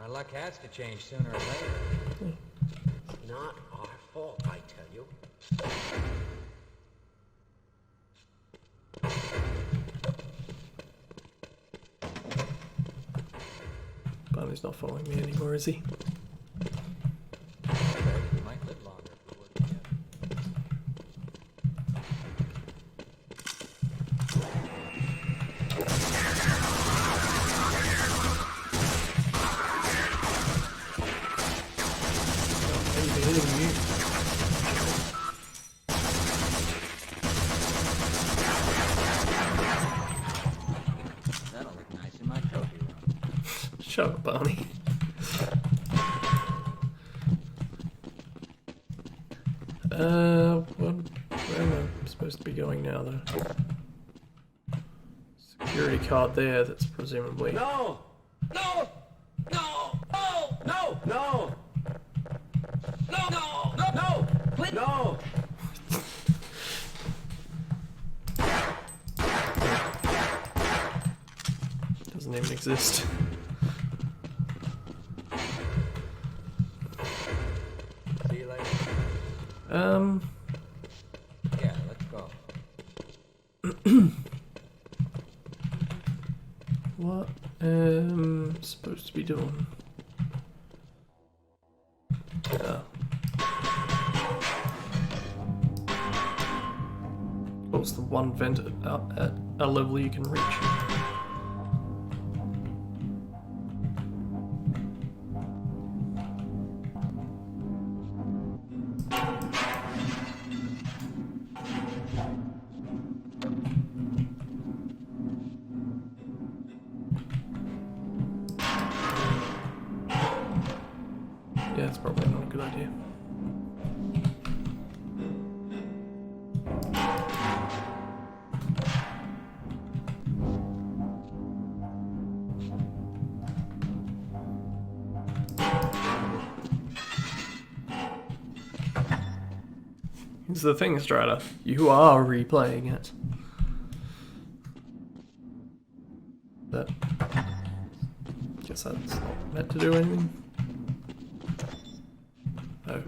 Our luck has to change sooner or later. Not our fault, I tell you. Barney's not following me anymore, is he? We might live longer if we work together. Maybe hitting you. That'll look nice in my trophy room. Shut up, Barney. Where am I supposed to be going now, though? Security card there, that's presumably... No! No! No! No! No! No! No! No! No! No! Please! No! exist. See you later. Yeah, let's go. What supposed to be doing? What's the one vent up at a level you can reach? Yeah, it's probably not a good idea. Here's the thing, Strider. You are replaying it. But guess that's not meant to do anything. Oh.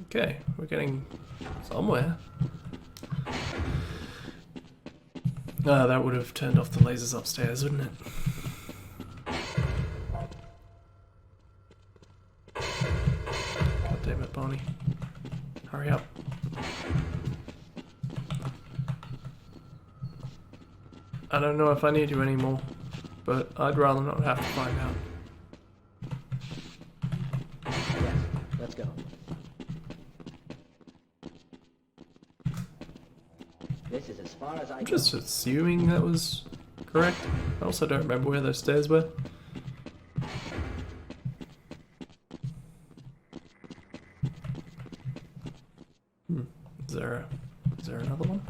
Okay, we're getting somewhere. That would have turned off the lasers upstairs, wouldn't it? God damn it, Barney. Hurry up. I don't know if I need you anymore, but I'd rather not have to find out. Yes, let's go. This is as far as I I'm go. just assuming that was correct. I also don't remember where those stairs were. Is there another one?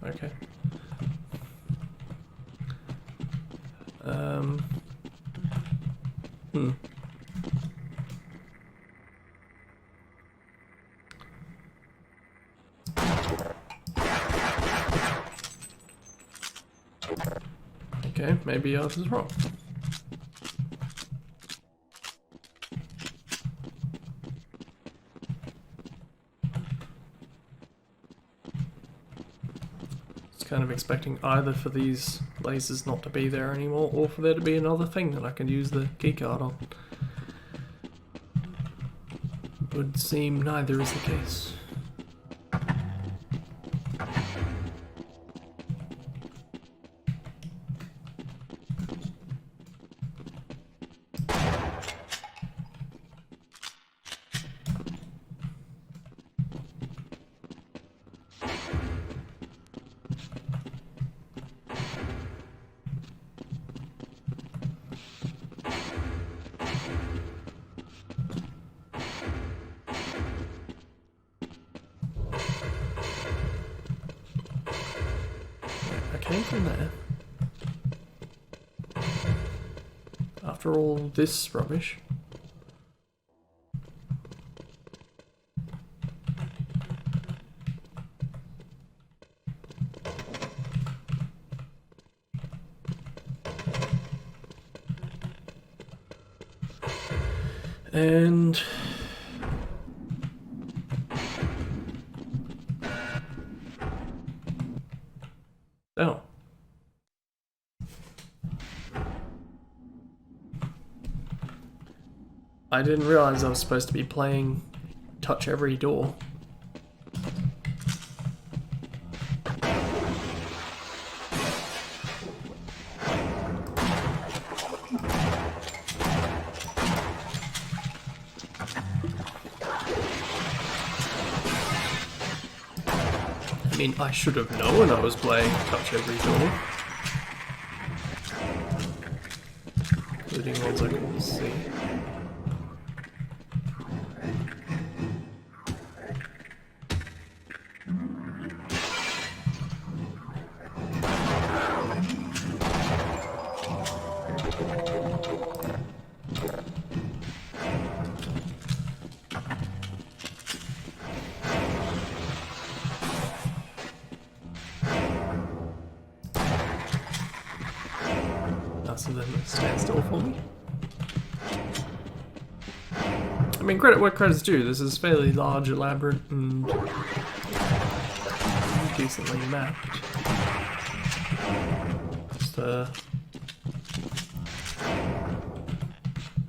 Okay. Okay, maybe ours is wrong. Kind of expecting either for these lasers not to be there anymore, or for there to be another thing that I can use the keycard on. Would seem neither is the case. Came from there. After all this rubbish. And oh. I didn't realize I was supposed to be playing touch every door. I mean, I should have known I was playing touch every door. Including ones I couldn't see. faster than a standstill for me. I mean, credit where credit's due. This is fairly large, elaborate, and decently mapped. Just,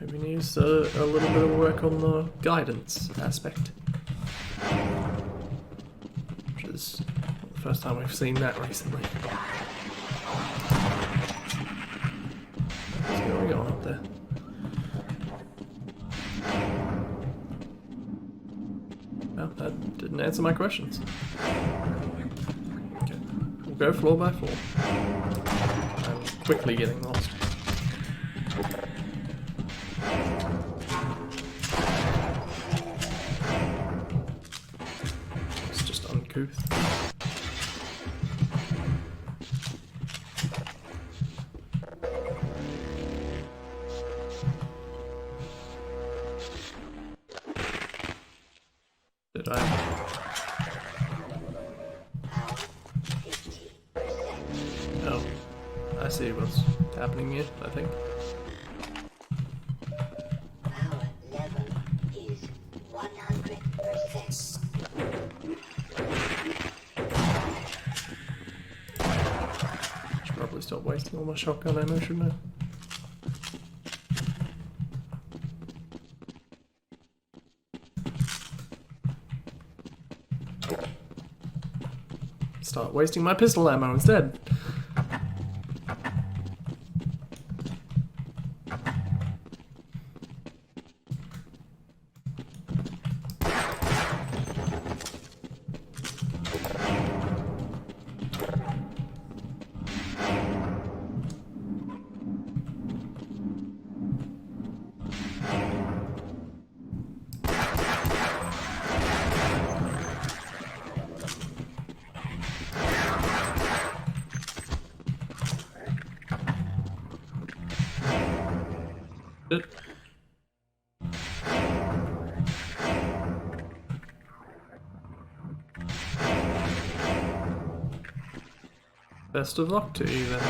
maybe needs a little bit of work on the guidance aspect. Which is not the first time we've seen that recently. What's going on up there? Well, that didn't answer my questions. Okay, we'll go floor by floor. I'm quickly getting lost. It's just uncouth. Did I? Oh, I see what's happening here, I think. Power level is 100%. Should probably stop wasting all my shotgun ammo, shouldn't I? Start wasting my pistol ammo instead. It. Best of luck to you then.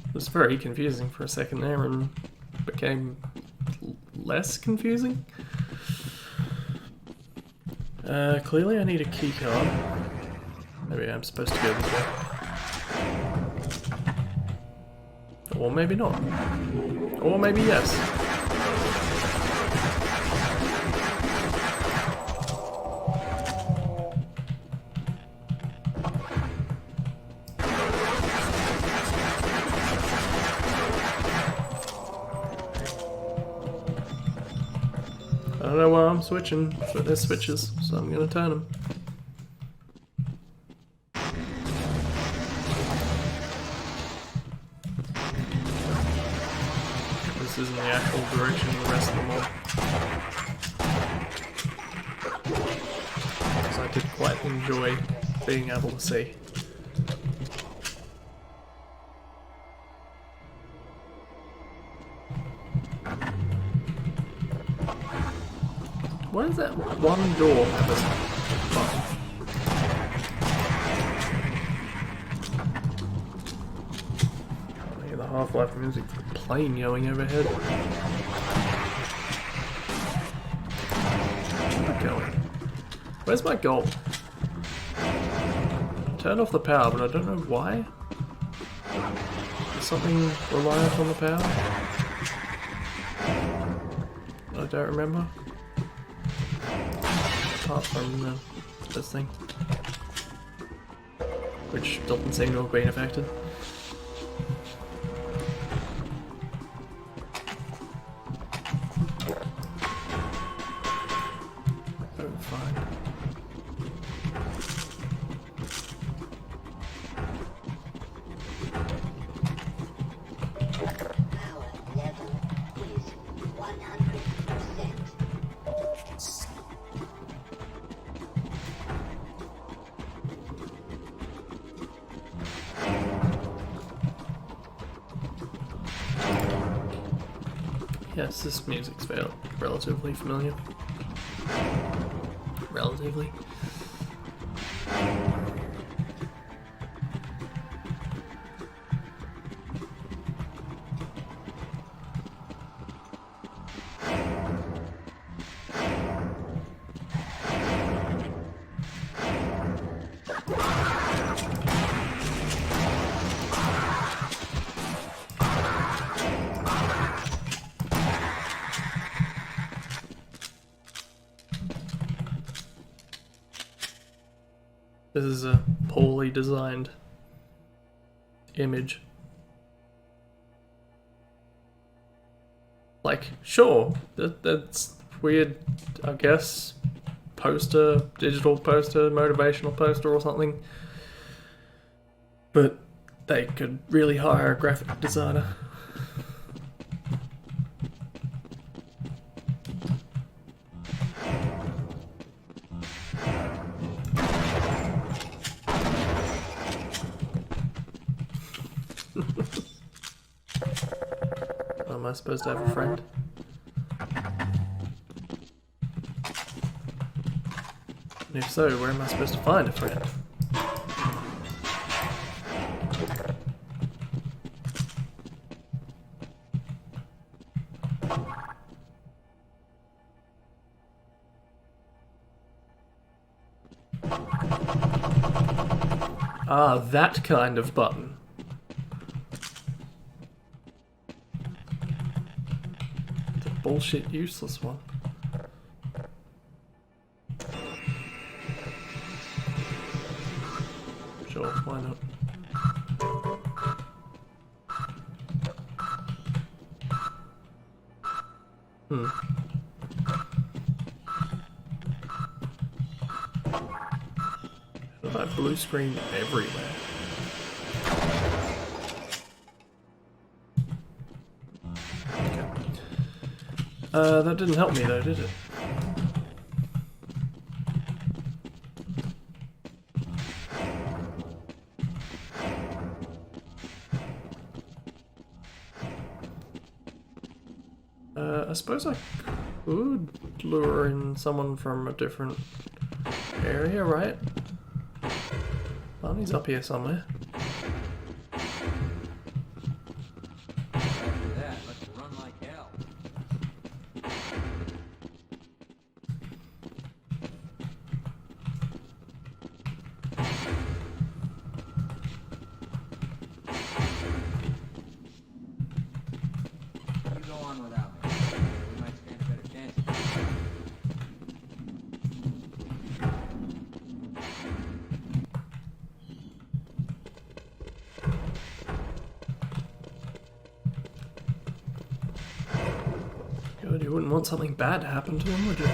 It was very confusing for a second there and became less confusing. Clearly I need a key card. Maybe I'm supposed to go this way. Or maybe not. Or maybe yes. I don't know why I'm switching, but there's switches, so I'm gonna turn them. This isn't the actual direction of the rest of them all. So I did quite enjoy being able to see. Why does that one door have a button? I hear the Half-Life music plane going overhead. Where's it going? Where's my goal? Turned off the power, but I don't know why. Is something reliant on the power? I don't remember. Apart from this thing, which doesn't seem to have been affected. Oh, fine. Power level is 100%. Yes, this music's relatively familiar. relatively. This is a poorly designed image. Like, sure, that's weird, I guess. Poster, digital poster, motivational poster or something. But they could really hire a graphic designer. Am I supposed to have a friend? And if so, where am I supposed to find a friend? Ah, that kind of button. The bullshit useless one. Sure, why not? That blue screen everywhere. Okay. That didn't help me though, did it? I suppose I could lure in someone from a different area, right? Barney's up here somewhere. After that, let's run like hell. You go on without me. We might stand a better chance. God, you wouldn't want something bad to happen to him, would you?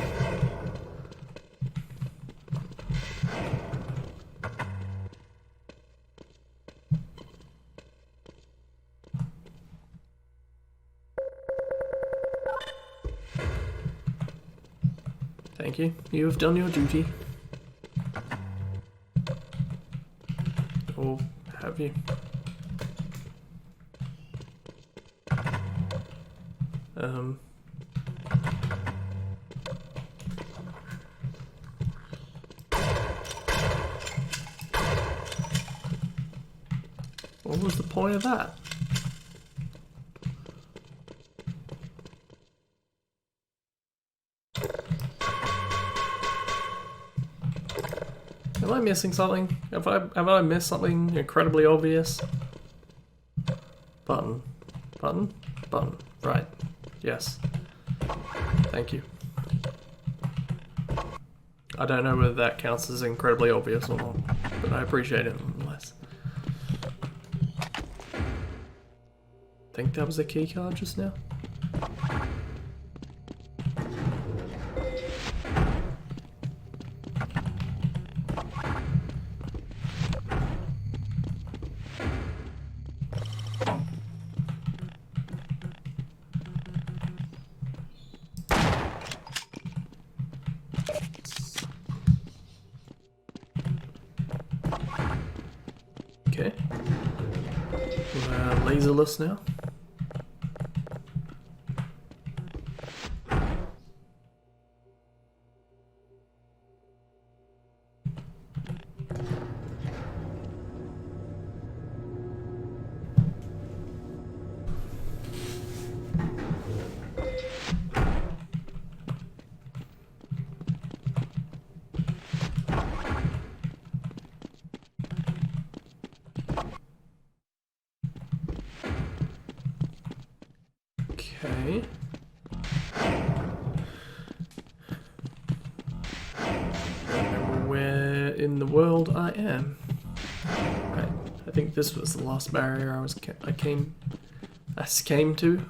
Thank you. You have done your duty. Or have you? What was the point of that? Am I missing something? Have I missed something incredibly obvious? Button. Button? Button. Right. Yes. Thank you. I don't know whether that counts as incredibly obvious or not, but I appreciate it nonetheless. Think that was a key card just now? Okay. We're laserless now. Okay. I don't remember where in the world I am. Right. I think this was the last barrier I came to.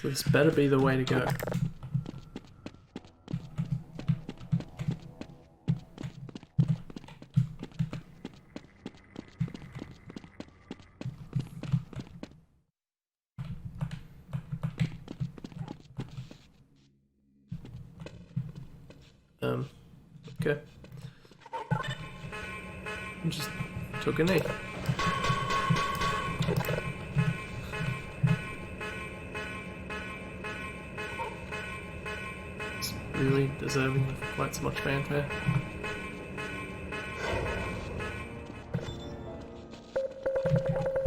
So this better be the way to go. Okay. Just took a knee. It's really deserving of quite so much fanfare.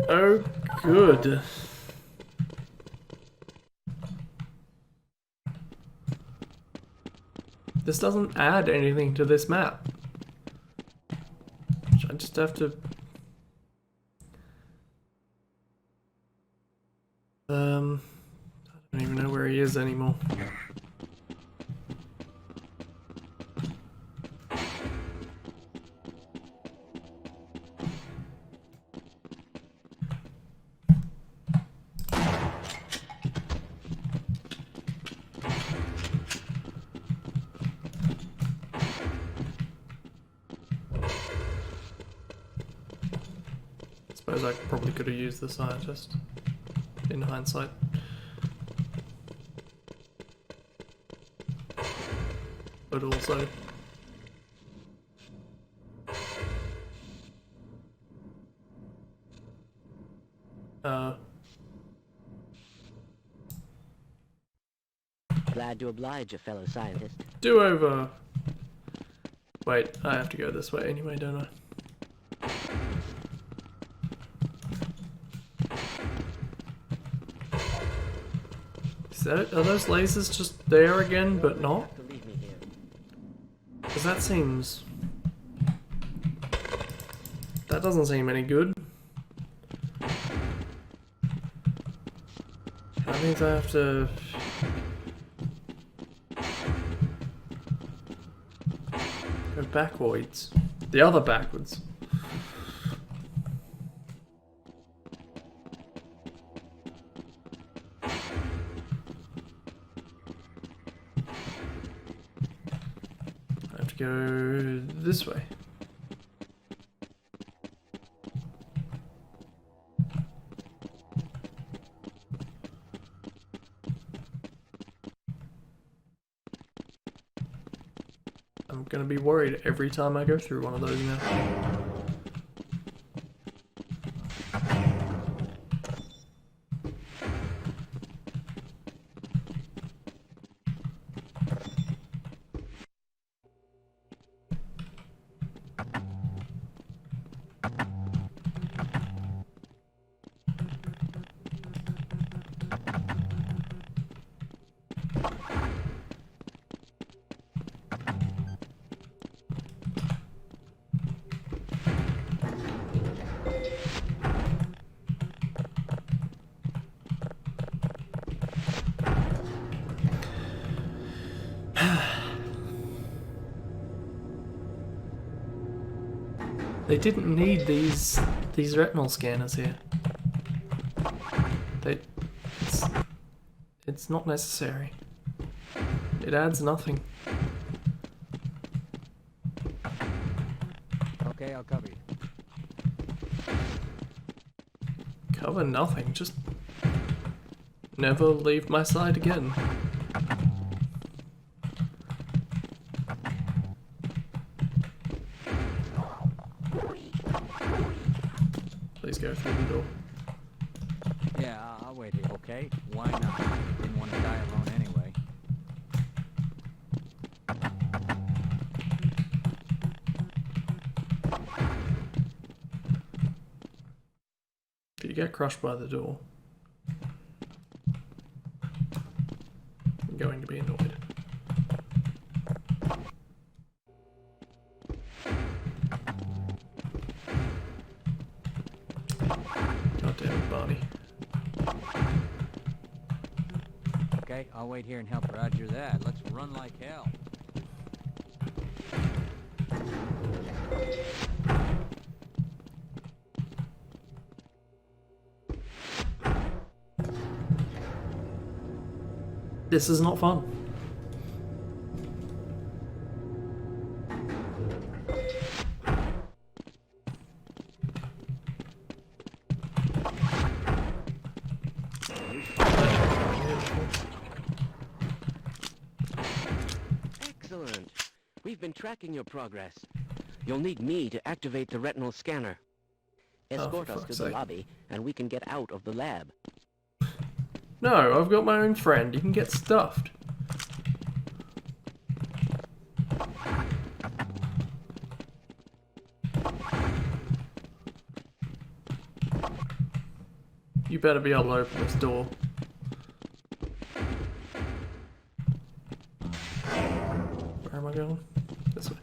Oh, good. This doesn't add anything to this map. I just have to... I don't even know where he is anymore. Suppose I probably could have used the scientist in hindsight. But also... Glad to oblige a fellow scientist. do over. Wait, I have to go this way anyway, don't I? Are those lasers just there again, but not? To leave me here. Because that seems... that doesn't seem any good. That means I have to... go backwards. The other backwards. I have to go this way. I'm gonna be worried every time I go through one of those now. They didn't need these retinal scanners here. It's not necessary. It adds nothing. Okay, I'll cover you. Cover nothing, just never leave my side again. Please go through the door. Yeah, I'll wait here, okay? Why not? Didn't want to die alone anyway. If you get crushed by the door, I'm going to be annoyed. God damn it, Barney. Okay, I'll wait here and help Roger that. Let's run like hell. This is not fun. Excellent. We've been tracking your progress. You'll need me to activate the retinal scanner. Escort us to the lobby, and we can get out of the lab. No, I've got my own friend. You can get stuffed. You better be able to open this door. Where am I going? This way.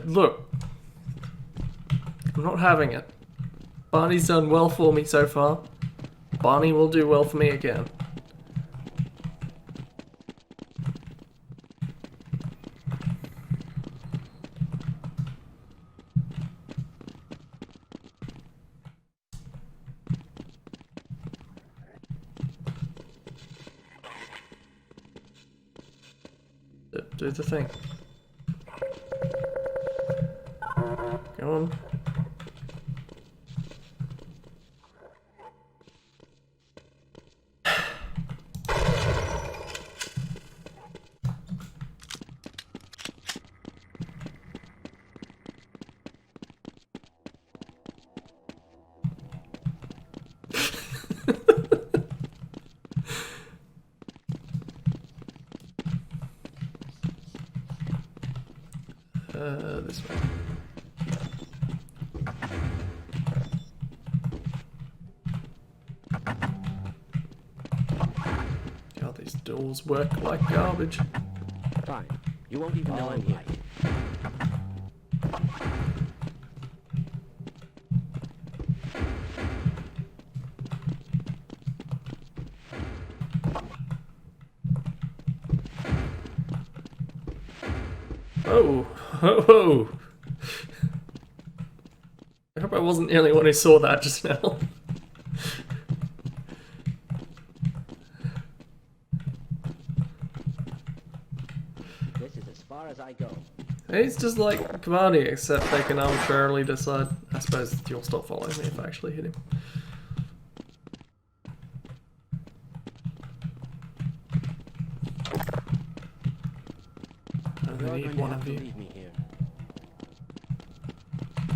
Look. I'm not having it. Barney's done well for me so far. Barney will do well for me again. Do the thing. Go on. This way. God, these doors work like garbage. Fine. You won't even know I'm here. Oh, oh, I hope I wasn't the only one who saw that just now. This is as far as I go. It's just like Kamani, except they can arbitrarily decide. I suppose you'll stop following me if I actually hit him. I need one of you. Leave me here.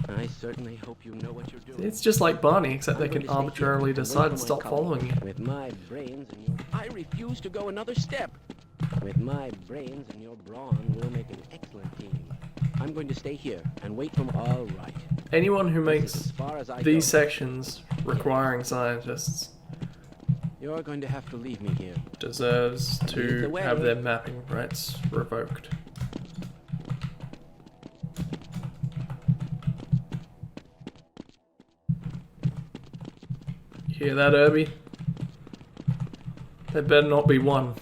I certainly hope you know what you're doing. It's just like Barney, except they can arbitrarily decide to stop following you. With my brains and your... I refuse to go another step. With my brains and your brawn, we'll make an excellent team. I'm going to stay here and wait for... All right. Anyone who makes As far as I these go. sections requiring scientists You're going to have to leave me here. deserves Lead to the way. have their mapping rights revoked. You hear that, Irby? There better not be one.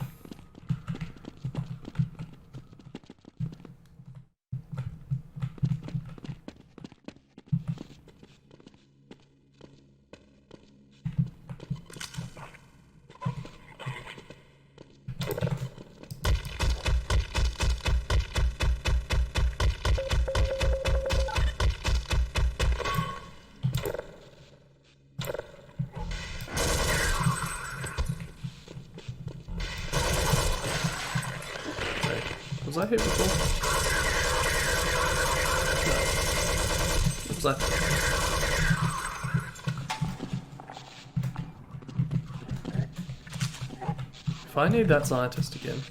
Was I here before? No. What was that? If I need that scientist again.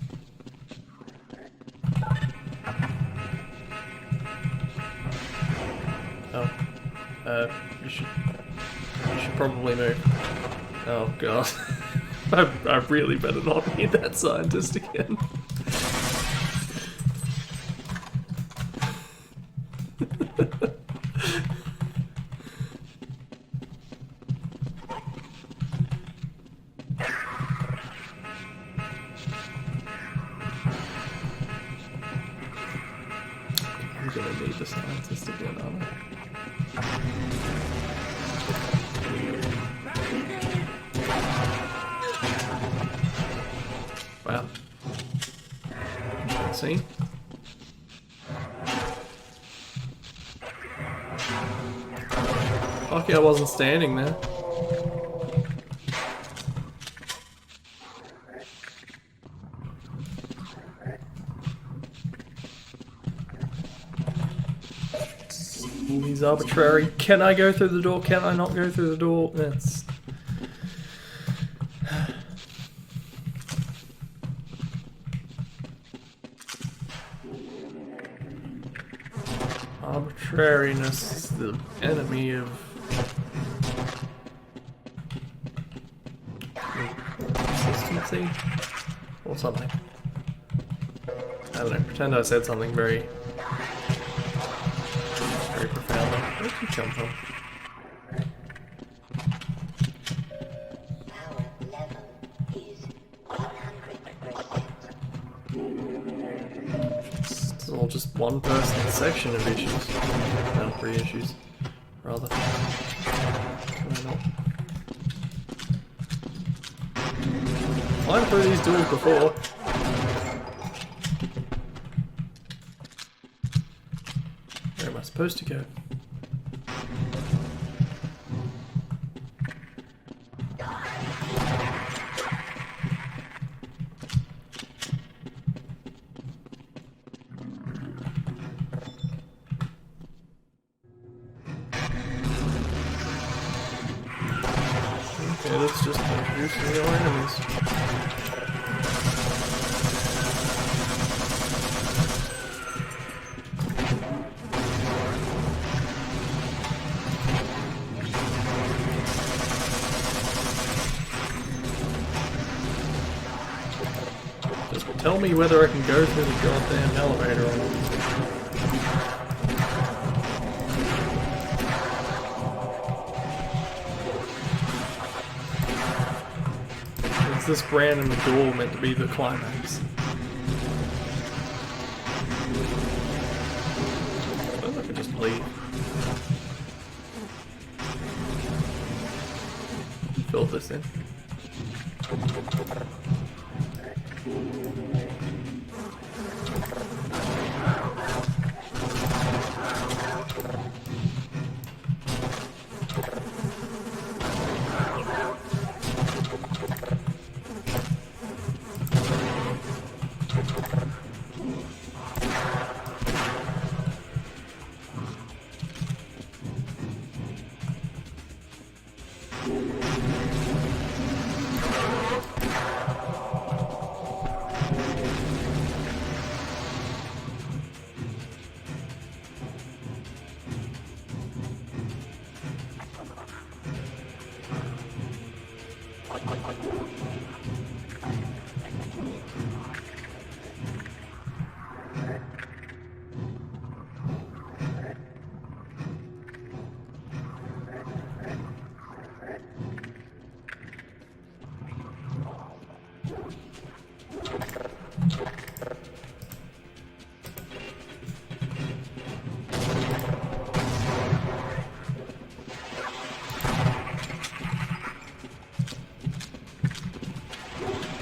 Oh. You should probably move. Oh god. I really better not need that scientist again. I'm gonna need the scientist again, aren't I? Wow. See? Lucky I wasn't standing there. He's arbitrary. Can I go through the door? Can I not go through the door? That's... Arbitrariness is the enemy of consistency or something. I don't know, pretend I said something very profound. Where'd you come from? Power level is 100%. It's all just one person's section of issues. No, 3 issues, rather. Why not? Climbed through these doors before. Where am I supposed to go? Okay, let's just introduce the enemies. Just tell me whether I can go through the goddamn elevator or not. Is this random door meant to be the climax? I suppose I could just leave. Fill this in.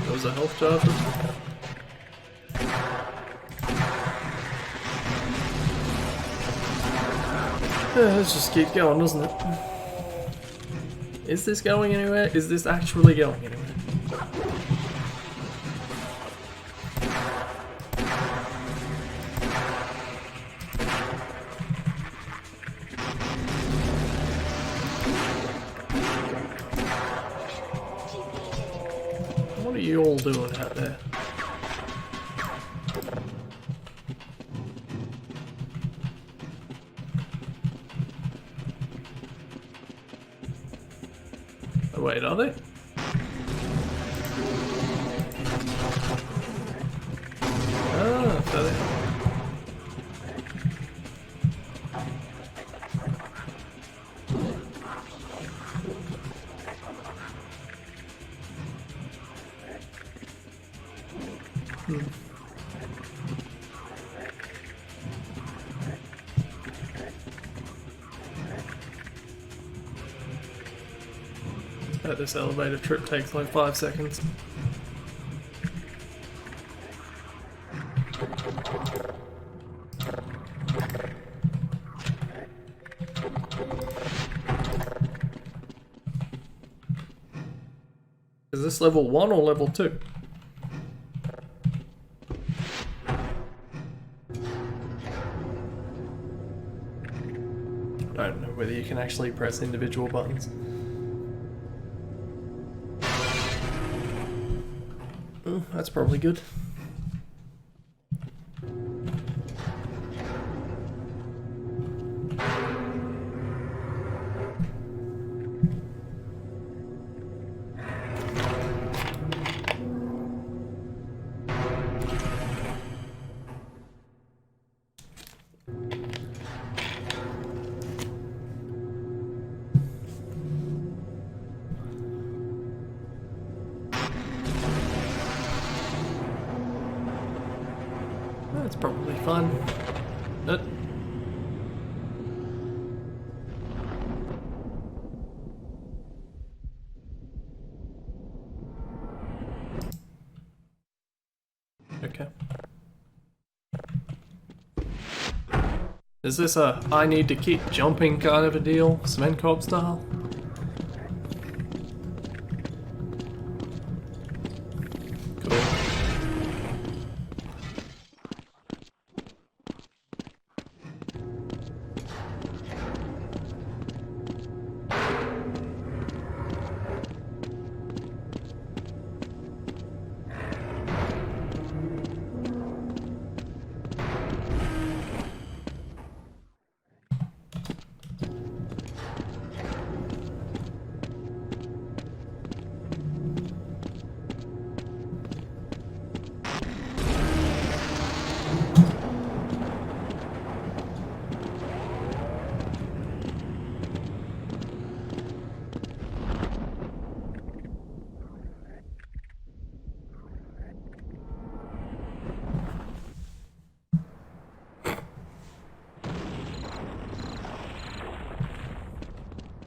Those are health charges. Let's just keep going, doesn't it? Is this going anywhere? Is this actually going anywhere? What are you all doing out there? Oh, wait, are they? Ah, so they are. This elevator trip takes like 5 seconds. Is this level 1 or level 2? I don't know whether you can actually press individual buttons. That's probably good. That's probably fun. Okay. Is this a I need to keep jumping kind of a deal? Cement Corp style? Cool.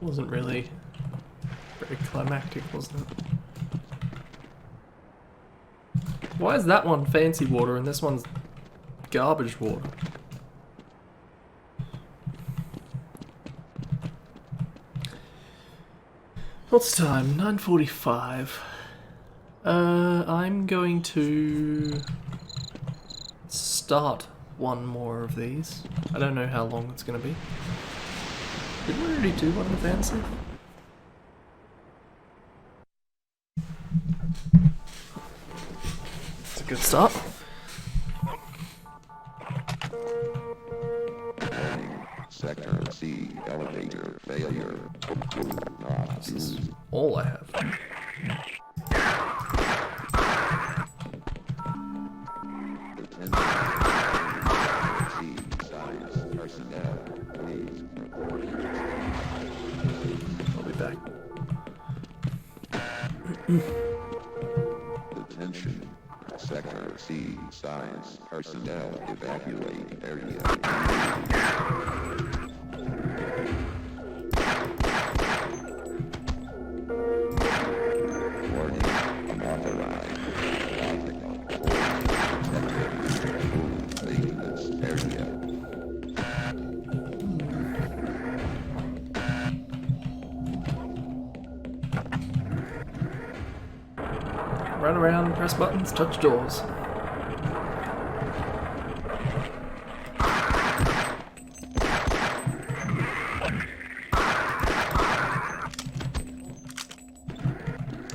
Wasn't really very climactic, wasn't it? Why is that one fancy water and this one's garbage water? What's time? 9:45. I'm going to start one more of these. I don't know how long it's going to be. Did we already do one in fancy? It's a good start. Sector C, elevator failure. This is all I have. I'll be back. Attention. Sector C, science personnel evacuate area. Warning, unauthorized. Maintenance area. Run around, press buttons, touch doors.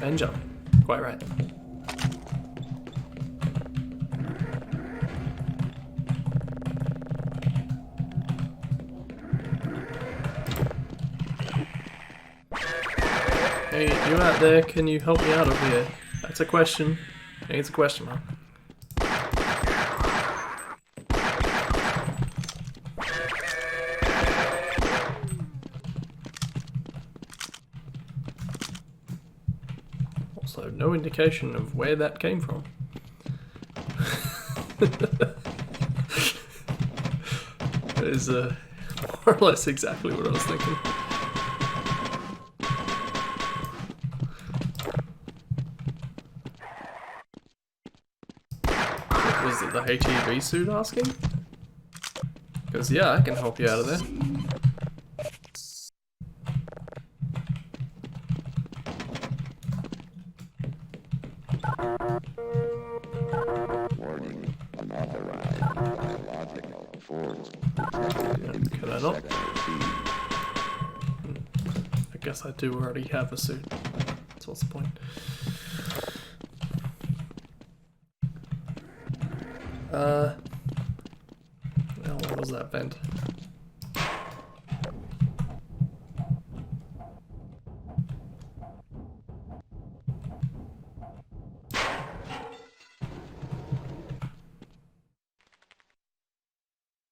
And jump. Quite right. Hey, you out there, can you help me out over here? That's a question. I think it's a question mark. Also, no indication of where that came from. That is more or less exactly what I was thinking. Was it the HEV suit asking? Because yeah, I can help you out of there. Warning, unauthorized biological force detected in Can I not? Sector C. I guess I do already have a suit. So what's the point? Now what was that vent?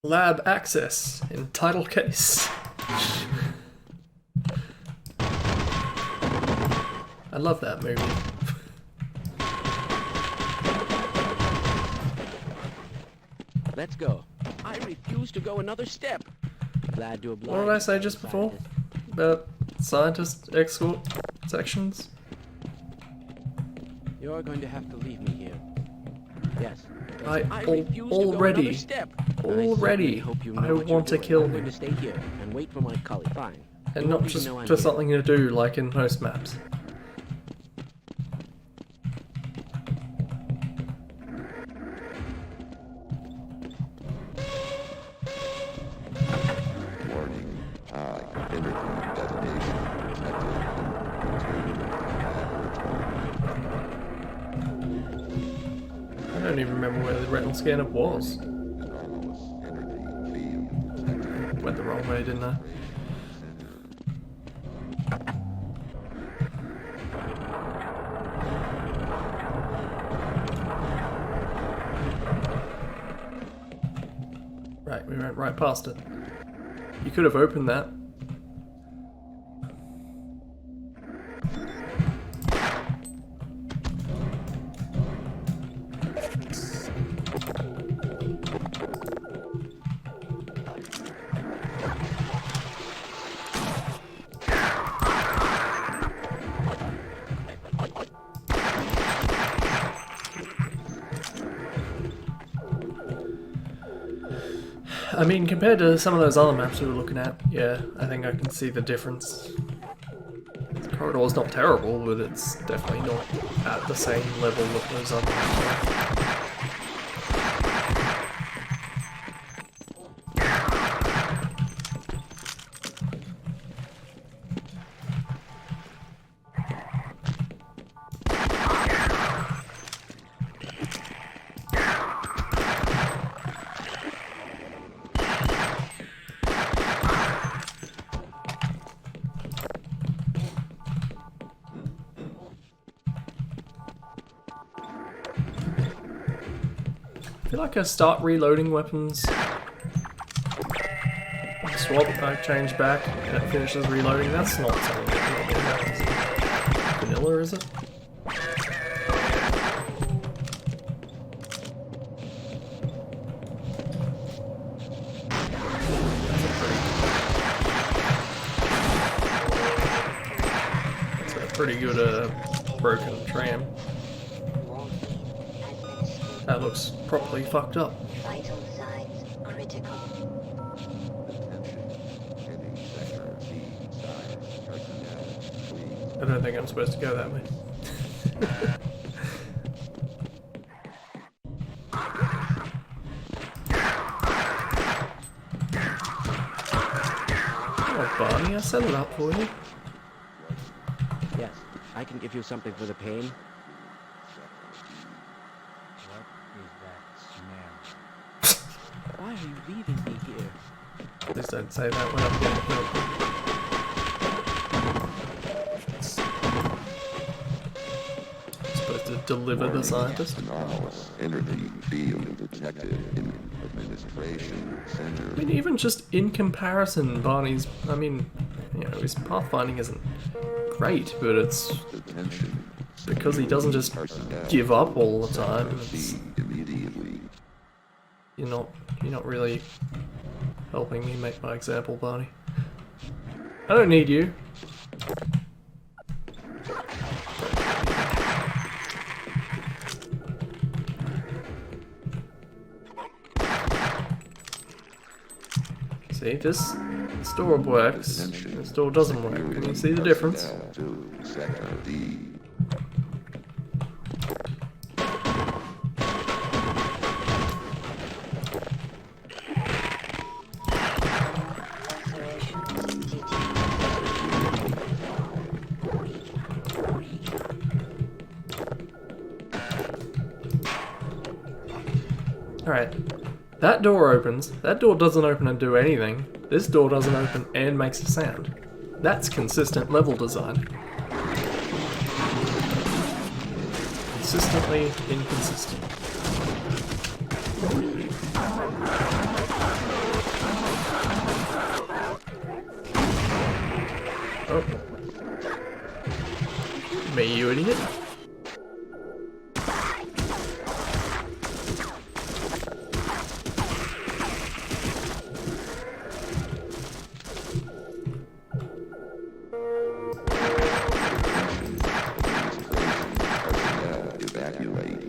Lab access in title case. I love that movie. Let's go. I refuse to go another step. Glad to oblige. What did I say just before? About scientist escort sections? You're going to have to leave me here. Yes. I refuse to go already, another step. already, hope you know I what you're want to doing. kill I'm going me. to stay here and wait for my colleague. Fine. And You not won't even just know I'm for here. something to do like in most maps. Warning, high energy detonation detected in I don't even remember where the retinal scanner was. anomalous energy field detected. Went the wrong way, didn't I? Right, we went right past it. You could have opened that. I mean, compared to some of those other maps we were looking at, yeah, I think I can see the difference. The corridor's not terrible, but it's definitely not at the same level that those other maps are. I feel like I start reloading weapons. Swap, I change back, and it finishes reloading. That's not something that normally happens in vanilla, is it? That's a pretty good broken tram. That looks properly fucked up. Vital signs critical. Attention, any Sector C science personnel, please. I don't think I'm supposed to go that way. Oh, Barney, I set it up for you. Yes. I can give you something for the pain. What is that smell? Why are you leaving me here? Please don't say that when I'm getting killed. Supposed to deliver the scientist. Anomalous energy field detected in administration center. I mean, even just in comparison, Barney's, I mean, you know, his pathfinding isn't great, but it's Attention. because he doesn't just Personnel. give up all the time. Sector It's, C immediately. You're not really helping me make my example, Barney. I don't need you. See, this door works, this door doesn't work. Can you see the difference? To sector D. Alright, that door opens. That door doesn't open and do anything. This door doesn't open and makes a sound. That's consistent level design. Consistently inconsistent. Oh. Me, you idiot.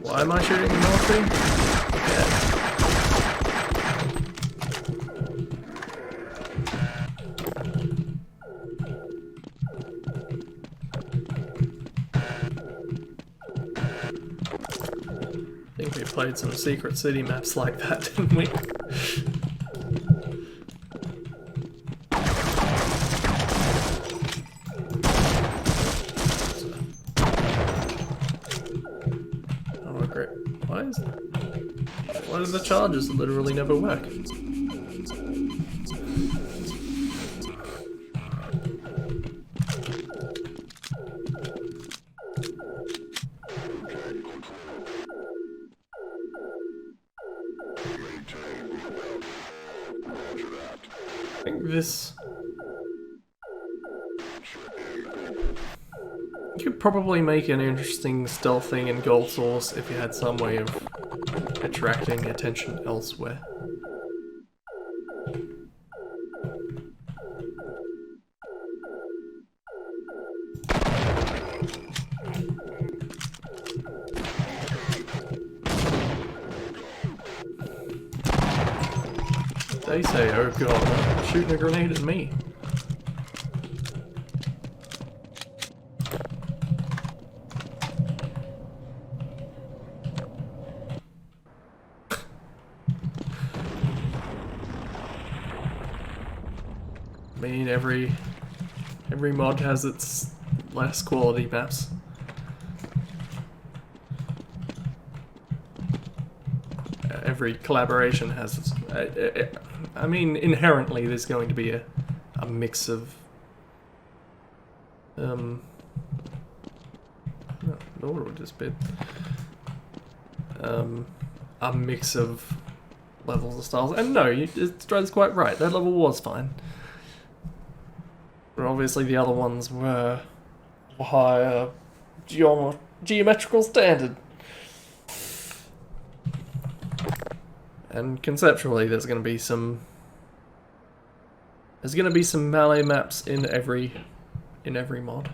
Why am I shooting the North Sea? I think we played some Secret City maps like that, didn't we? Why do the charges literally never work? I think this... You could probably make an interesting stealth thing in Gold Source if you had some way of attracting attention elsewhere. They say, oh god, shooting a grenade at me. I mean, every mod has its less quality maps. Every collaboration has its... I mean, inherently there's going to be a mix of... No, the order would just be... a mix of levels and styles. And no, it's quite right, that level was fine. But obviously the other ones were higher geometrical standard. And conceptually there's going to be some melee maps in every mod.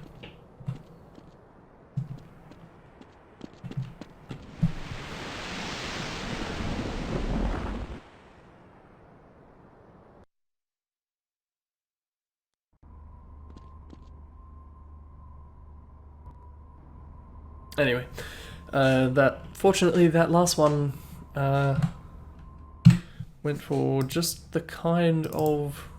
Anyway, fortunately that last one went for just the kind of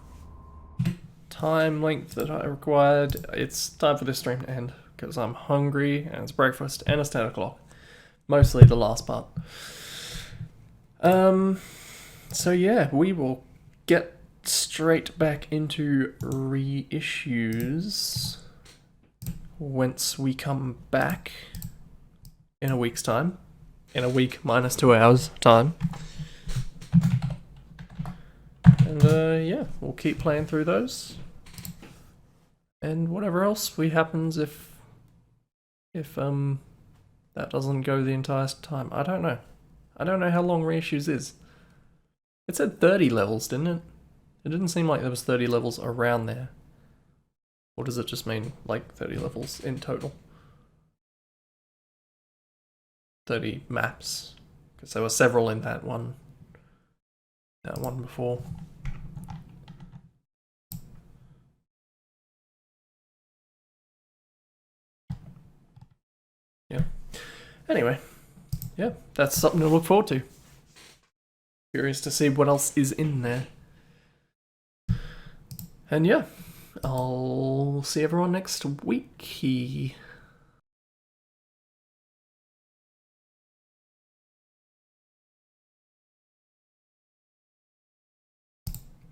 time length that I required. It's time for this stream to end because I'm hungry and it's breakfast and it's 10 o'clock. Mostly the last part. So yeah, we will get straight back into reissues once we come back in a week's time. In a week minus 2 hours time. And yeah, we'll keep playing through those. And whatever else happens if that doesn't go the entire time. I don't know. I don't know how long reissues is. It said 30 levels, didn't it? It didn't seem like there was 30 levels around there. Or does it just mean like 30 levels in total? 30 maps. Because there were several in that one. That one before. Yeah. Anyway. Yeah, that's something to look forward to. Curious to see what else is in there. And yeah, I'll see everyone next week.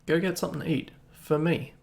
Go get something to eat. For me.